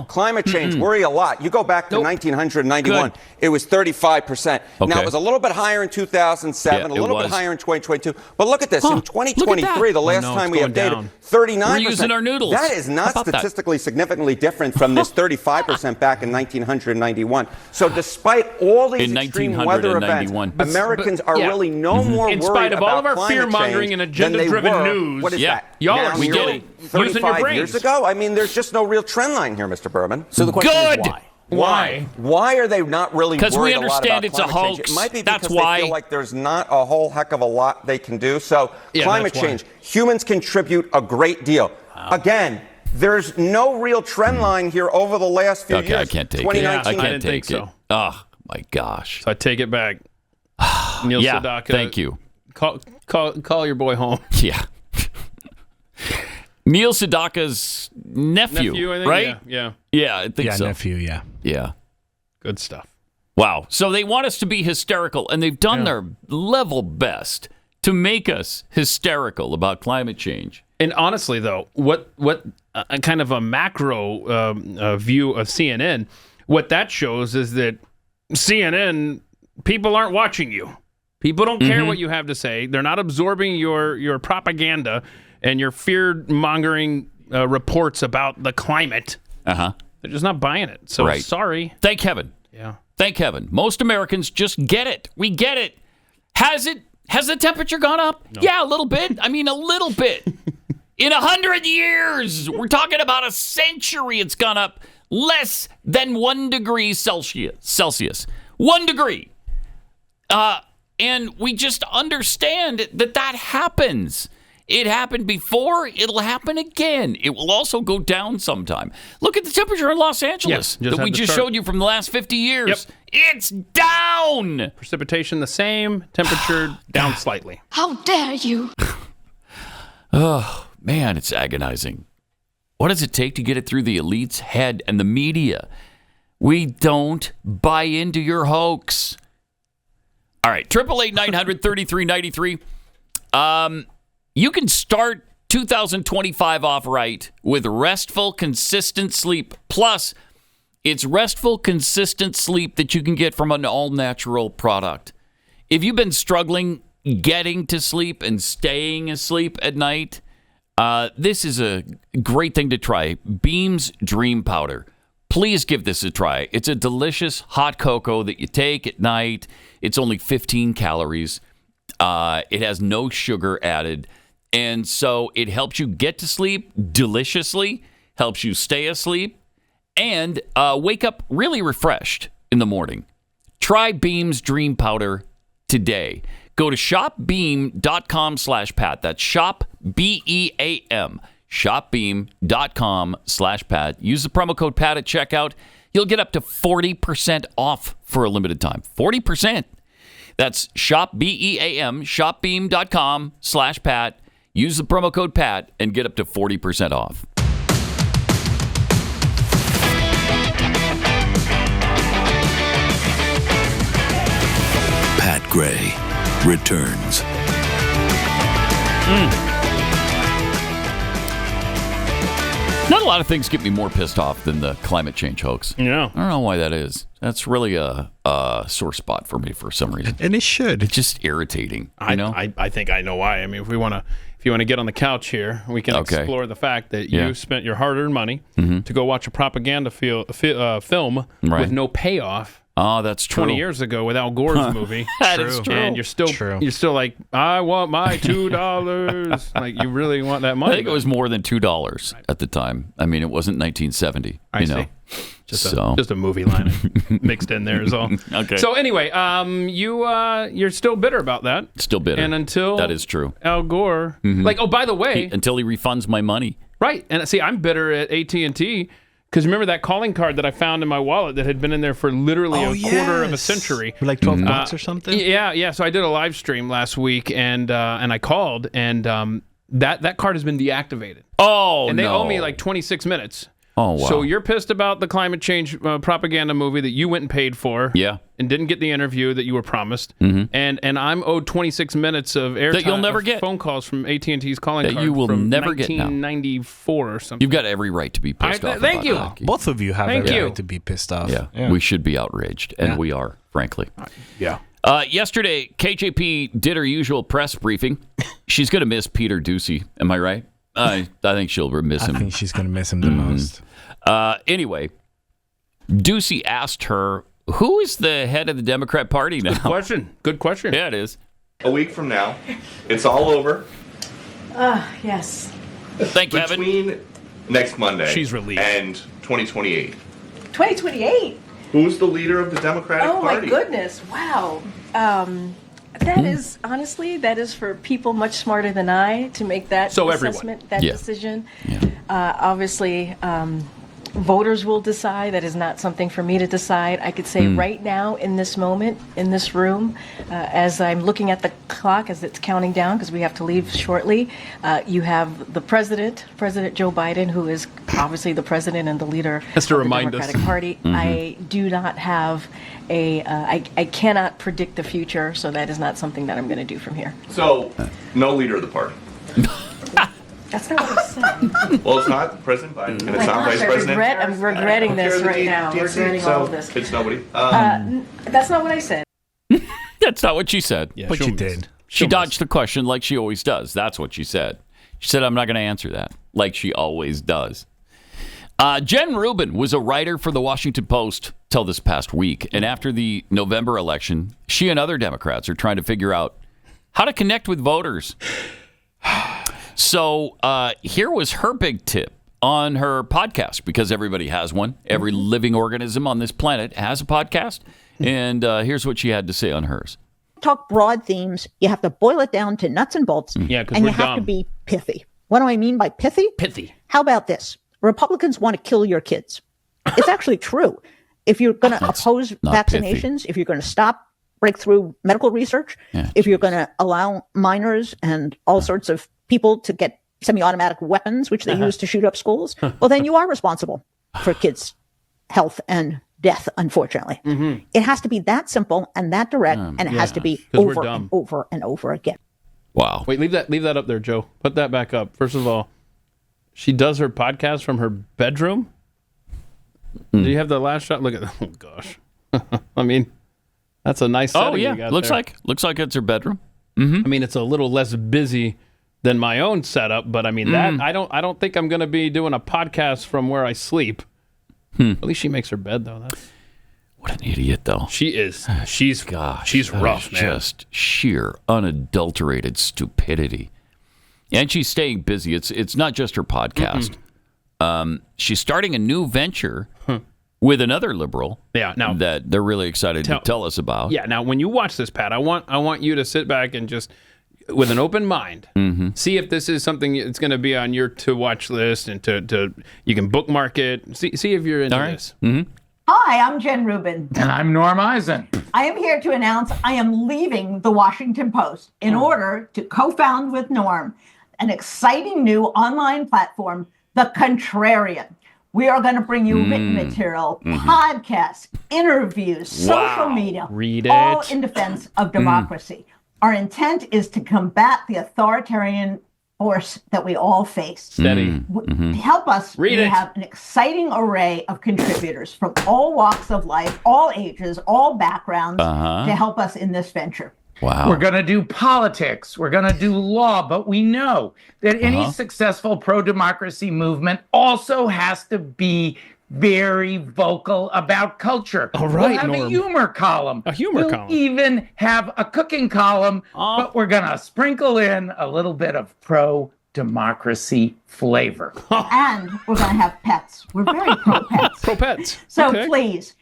climate change worry a lot. You go back to 1991, it was 35%. Now, it was a little bit higher in 2007, a little bit higher in 2022. But look at this. In 2023, the last time we updated, 39%. We're using our noodles. That is not statistically significantly different from this 35% back in 1991. So despite all these extreme weather events, Americans are really no more worried about climate change. In spite of all of our fear-mongering and agenda-driven news. What is that? Y'all are we get it. 35 years ago? I mean, there's just no real trend line here, Mr. Berman. So the question is why? Why are they not really worried we a lot understand about it's a climate hoax. change? It might be That's because why. they feel like there's not a whole heck of a lot they can do. So climate change, humans contribute a great deal. Again, there's no real trend line here over the last few years. I can't take it. I can't take it. Oh, my gosh. So I take it back. Neil Sedaka. Thank you. Call your boy home. Yeah. Neil Sedaka's nephew, I think, right? Yeah. Yeah, I think so. Nephew, yeah. Yeah. Good stuff. Wow. So they want us to be hysterical, and they've done their level best to make us hysterical about climate change. And honestly, though, what kind of a macro view of CNN, what that shows is that CNN, people aren't watching you. People don't care what you have to say. They're not absorbing your propaganda and your fear-mongering reports about the climate. They're just not buying it. So sorry. Thank heaven. Yeah. Thank heaven. Most Americans just get it. We get it. Has the temperature gone up? No. Yeah, a little bit. I mean, a little bit. In 100 years, we're talking about a century, it's gone up less than 1 degree Celsius. 1 degree. And we just understand that happens. It happened before. It'll happen again. It will also go down sometime. Look at the temperature in Los Angeles that we just showed you from the last 50 years. Yep. It's down. Precipitation the same. Temperature down slightly. How dare you? Oh, man, it's agonizing. What does it take to get it through the elite's head and the media? We don't buy into your hoax. All right, 888-900-3393. You can start 2025 off right with restful, consistent sleep. Plus, it's restful, consistent sleep that you can get from an all-natural product. If you've been struggling getting to sleep and staying asleep at night, this is a great thing to try. Beam's Dream Powder. Please give this a try. It's a delicious hot cocoa that you take at night. It's only 15 calories. It has no sugar added. And so it helps you get to sleep deliciously, helps you stay asleep, and wake up really refreshed in the morning. Try Beam's Dream Powder today. Go to shopbeam.com/Pat. That's shop, B-E-A-M, shopbeam.com/Pat. Use the promo code Pat at checkout. You'll get up to 40% off for a limited time. 40%. That's shop, B-E-A-M, shopbeam.com/Pat. Use the promo code Pat and get up to 40% off. Pat Gray returns. Not a lot of things get me more pissed off than the climate change hoax. Yeah. I don't know why that is. That's really a sore spot for me for some reason. And it should. It's just irritating. I think I know why. I mean, if you want to get on the couch here, we can explore the fact that you spent your hard-earned money to go watch a propaganda film with no payoff. Oh, that's true. 20 years ago with Al Gore's movie. That is true. And you're still like, I want my $2. Like, you really want that money. I think it was more than $2 at the time. I mean, it wasn't 1970. I see. Just a movie line mixed in there is all. Okay. So anyway, you're still bitter about that. Still bitter. And until that is true. Al Gore, by the way, until he refunds my money. Right. And see, I'm bitter at AT&T because remember that calling card that I found in my wallet that had been in there for literally a quarter of a century, like $12 or something. Yeah. So I did a live stream last week and I called and that card has been deactivated. Oh, and they owe me like 26 minutes. Oh, wow. So you're pissed about the climate change propaganda movie that you went and paid for. Yeah. And didn't get the interview that you were promised. Mhm. And I'm owed 26 minutes of airtime. That you'll never get. Phone calls from AT&T's calling That card you will from never get now. 1994 or something. You've got every right to be pissed off. Thank you. That. Both of you have every right to be pissed off. Yeah. We should be outraged, and we are, frankly. Yeah. Yesterday, KJP did her usual press briefing. She's going to miss Peter Doocy. Am I right? I think she'll miss him. I think she's going to miss him the most. Anyway, Doocy asked her, who is the head of the Democrat Party now? Good question. Yeah, it is. A week from now, it's all over. Yes. Thank you, Gavin. Between next Monday She's relieved. and 2028. 2028. Who's the leader of the Democratic Oh Party? my goodness! Wow. That is honestly, that is for people much smarter than I to make that So everyone. assessment, that Yeah. decision. Obviously, voters will decide. That is not something for me to decide. I could say right now, in this moment, in this room, as I'm looking at the clock as it's counting down, because we have to leave shortly, you have the President Joe Biden, who is obviously the president and the leader Has to of the remind us. Democratic Party. I do not have I cannot predict the future, so that is not something that I'm going to do from here. So, no leader of the party. That's not what I said. Well, it's not President Biden, and it's My not gosh, Vice President. I'm regretting this right now. Regretting so all of this. It's nobody. That's not what I said. That's not what she said. Yeah, But she'll you miss. did. She dodged the question like she always does. That's what she said. She said, I'm not going to answer that, like she always does. Jen Rubin was a writer for the Washington Post till this past week. And after the November election, she and other Democrats are trying to figure out how to connect with voters. So here was her big tip on her podcast, because everybody has one. Every living organism on this planet has a podcast. And here's what she had to say on hers. Talk broad themes. You have to boil it down to nuts and bolts. Yeah, 'cause and we're you have dumb. to be pithy. What do I mean by pithy? Pithy. How about this? Republicans want to kill your kids. It's actually true. If you're going to oppose not vaccinations, if you're going to stop breakthrough medical research, if you're going to allow minors and all sorts of people to get semi-automatic weapons, which they use to shoot up schools, well, then you are responsible for kids' health and death, unfortunately. It has to be that simple and that direct, and it has to be 'Cause we're over dumb. and over and over again. Wow. Wait, leave that up there, Joe. Put that back up. First of all, she does her podcast from her bedroom. Do you have the last shot? Look at that. Oh gosh. I mean, that's a nice setting. Oh, yeah. You got Looks there. like it's her bedroom. I mean, it's a little less busy than my own setup, but I mean that I don't think I'm going to be doing a podcast from where I sleep. At least she makes her bed though. That's What an idiot, though. She is. She's rough, man. Just sheer, unadulterated stupidity. And she's staying busy. It's not just her podcast. She's starting a new venture with another liberal. Yeah, now that they're really excited to tell us about. Yeah, now when you watch this, Pat, I want you to sit back and just, with an open mind, see if this is something that's going to be on your to watch list, and to you can bookmark it. See if you're into this. Hi, I'm Jen Rubin. And I'm Norm Eisen. I am here to announce I am leaving the Washington Post in order to co-found with Norm an exciting new online platform, The Contrarian. We are going to bring you written material, podcasts, interviews, social media, Read all it. in defense of democracy. Our intent is to combat the authoritarian force that we all face. Steady. To help us, Read we it. have an exciting array of contributors from all walks of life, all ages, all backgrounds to help us in this venture. Wow. We're going to do politics. We're going to do law. But we know that any successful pro-democracy movement also has to be very vocal about culture. All right, we'll have Norm. a humor column. We'll column. Even have a cooking column. But we're going to sprinkle in a little bit of pro-democracy flavor. And we're going to have pets. We're very pro-pets. Pro-pets. So Okay. please,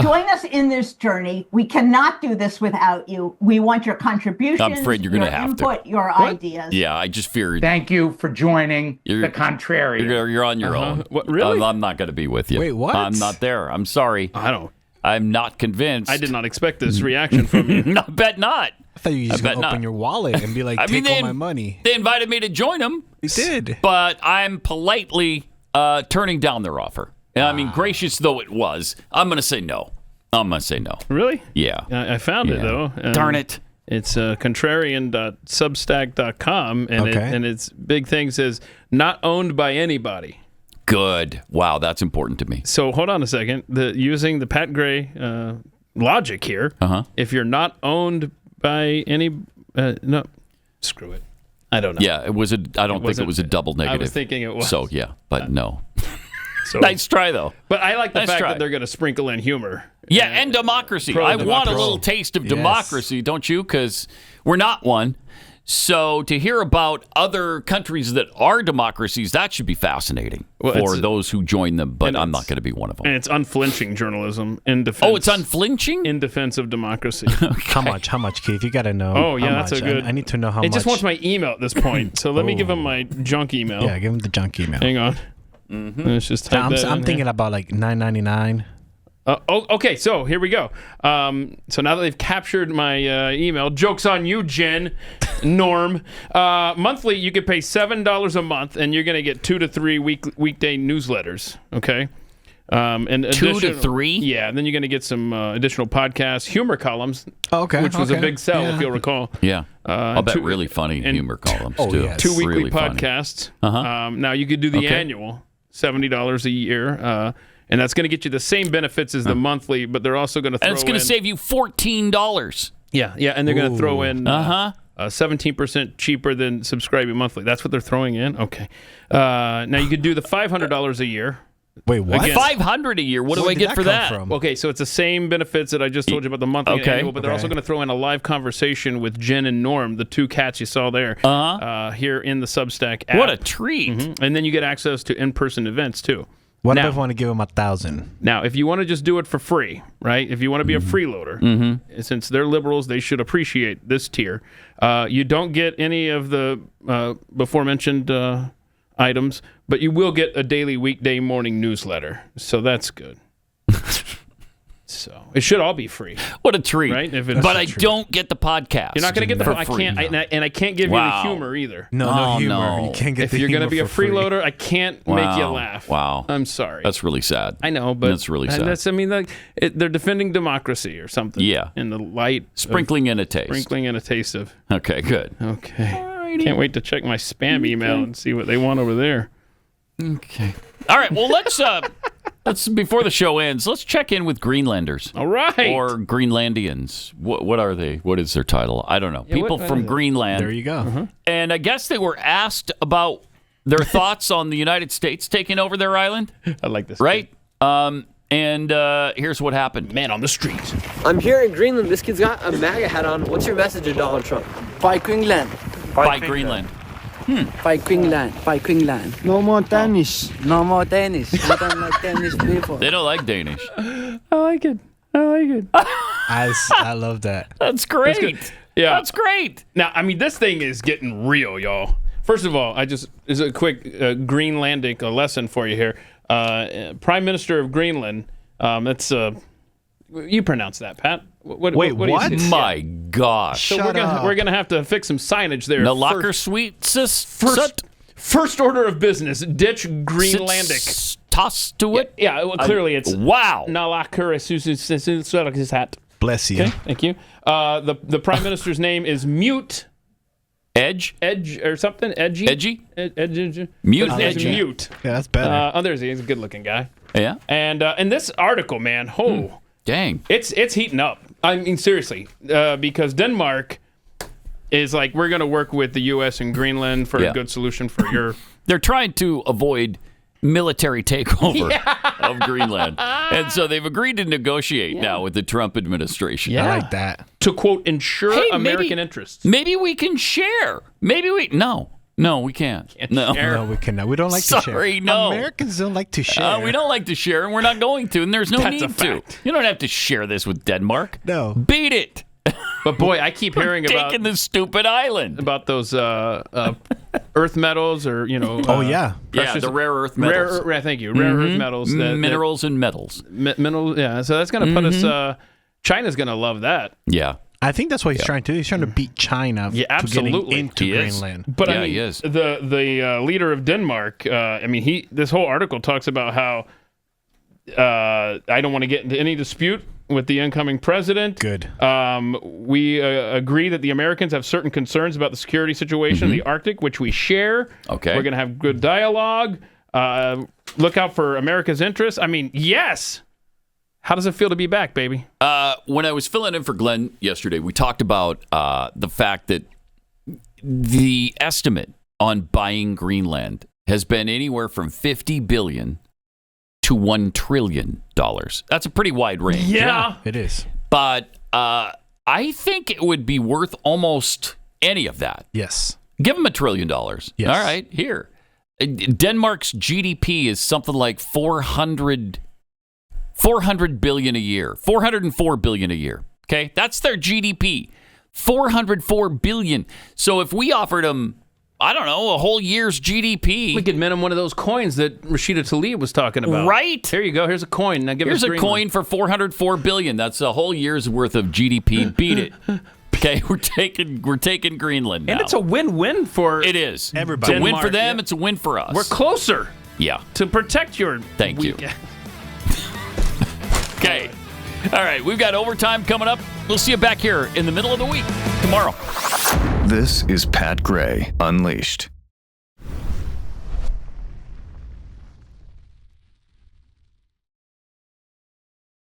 join us in this journey. We cannot do this without you. We want your contributions, I'm afraid you're gonna your have to. input, your ideas. Yeah, I just feared. Thank you for joining The Contrarian. You're on your own. What, really? I'm not going to be with you. Wait, what? I'm not there. I'm sorry. I'm not convinced. I did not expect this reaction from you. No, bet not. I thought you were just bet going to open not. your wallet and be like, take all my money. They invited me to join them. They did. But I'm politely turning down their offer. I mean, gracious though it was, I'm going to say no. Really? Yeah. I found it, though. Darn it. It's contrarian.substack.com, and its big thing says, not owned by anybody. Good. Wow, that's important to me. So hold on a second. Using the Pat Gray logic here, if you're not owned by any... no, screw it. I don't know. Yeah, I don't think it was a double negative. I was thinking it was. So, yeah, but no. So, nice try, though. But I like the fact that they're going to sprinkle in humor. Yeah, and democracy. I want a little taste of democracy, don't you? Because we're not one. So to hear about other countries that are democracies, that should be fascinating for those who join them. But I'm not going to be one of them. And it's unflinching journalism in defense. Oh, it's unflinching? In defense of democracy. How much, Keith? You got to know. Oh, yeah, that's a good... I need to know how much. It just wants my email at this point. So let me give him my junk email. Yeah, give him the junk email. Hang on. Let's just type that I'm thinking about like $9.99. Okay, so here we go. So now that they've captured my email, joke's on you, Jen, Norm. Monthly, you could pay $7 a month, and you're going to get 2 to 3 weekday newsletters. Okay, and 2 to 3. Yeah, and then you're going to get some additional podcasts, humor columns. Okay, which was a big sell, if you'll recall. Yeah, I'll bet really funny humor columns too. Yes. 2 weekly really podcasts. Now you could do the annual, $70 a year. And that's going to get you the same benefits as the monthly, but they're also going to throw in... And it's going to save you $14. Yeah, and they're going to throw in 17% cheaper than subscribing monthly. That's what they're throwing in? Okay. Now, you could do the $500 a year. Wait, what? Again, $500 a year? What do I get for that? Okay, so it's the same benefits that I just told you about the monthly and annual, but they're also going to throw in a live conversation with Jen and Norm, the two cats you saw there, here in the Substack app. What a treat. And then you get access to in-person events, too. What if I want to give them 1,000? Now, if you want to just do it for free, right? If you want to be a freeloader, since they're liberals, they should appreciate this tier. You don't get any of the before-mentioned items, but you will get a daily weekday morning newsletter. So that's good. So it should all be free. What a treat! Right? But I don't get the podcast. You're not going to get the. I can't, I can't give you the humor either. No humor. You can't get if the you're humor going to be a freeloader, I can't make you laugh. Wow. I'm sorry. That's really sad. I know, but that's really sad. I mean, they're defending democracy or something. Yeah. In the light, sprinkling in a taste. Sprinkling in a taste of. Okay, good. Okay. Alrighty. Can't wait to check my spam email and see what they want over there. Okay. All right. Well, let's before the show ends, let's check in with Greenlanders. All right. Or Greenlandians. What are they? What is their title? I don't know. Yeah, people from Greenland. There you go. And I guess they were asked about their thoughts on the United States taking over their island. I like this. Right? And here's what happened. Man on the street. I'm here in Greenland. This kid's got a MAGA hat on. What's your message to Donald Trump? Fight Greenland. Fight Greenland. Fight Greenland. Fight Greenland. No more Danish. No more Danish. We don't like Danish people. They don't like Danish. I like it. I love that. That's great. That's yeah. That's great. Now, I mean, this thing is getting real, y'all. First of all, is a quick Greenlandic lesson for you here. Prime Minister of Greenland, that's, you pronounce that, Pat. What? My gosh. So we're gonna have to fix some signage there. The locker suite First order of business, ditch Greenlandic. Toss to it? Yeah, well, clearly it's... Wow. Bless you. Okay, thank you. The Prime Minister's name is Mute... Edge or something? Edgy? Mute Edgy. Mute. Yeah, that's better. There's he's a good-looking guy. Yeah. And this article, man, dang. It's heating up. I mean, seriously, because Denmark is like, we're going to work with the U.S. and Greenland for a good solution for your... They're trying to avoid military takeover of Greenland. And so they've agreed to negotiate now with the Trump administration. Yeah. I like that. To, quote, ensure American interests. Maybe we can share. No, we can't. No, we cannot. We don't like to share. Sorry, no. Americans don't like to share. We don't like to share, and we're not going to, and there's no need to. You don't have to share this with Denmark. No. Beat it. But boy, I keep hearing about taking this stupid island. About those earth metals, or precious, the rare earth metals. Thank you, rare earth metals, minerals and metals. Minerals, yeah. So that's going to put us. China's going to love that. Yeah. I think that's what he's trying to do. He's trying to beat China Yeah, to getting absolutely. into Greenland. But Yeah, I mean, he is. the leader of Denmark. This whole article talks about how I don't want to get into any dispute with the incoming president. Good. We agree that the Americans have certain concerns about the security situation in the Arctic, which we share. Okay. We're going to have good dialogue. Look out for America's interests. I mean, yes. How does it feel to be back, baby? When I was filling in for Glenn yesterday, we talked about the fact that the estimate on buying Greenland has been anywhere from $50 billion to $1 trillion. That's a pretty wide range. Yeah, it is. But I think it would be worth almost any of that. Yes. Give them $1 trillion. Yes. All right, here. Denmark's GDP is something like 400 billion a year, 404 billion a year. Okay, that's their GDP, 404 billion. So if we offered them, I don't know, a whole year's GDP, we could mint them one of those coins that Rashida Tlaib was talking about. Right? Here you go. Here's a coin. Now give Here's us a coin for 404 billion. That's a whole year's worth of GDP. Beat it. Okay, we're taking Greenland now. And it's a win-win for it is. Everybody. It's a win Denmark, for them. yeah. It's a win for us. We're closer. Yeah. To protect your. Thank you. Okay. All right. We've got overtime coming up. We'll see you back here in the middle of the week tomorrow. This is Pat Gray Unleashed.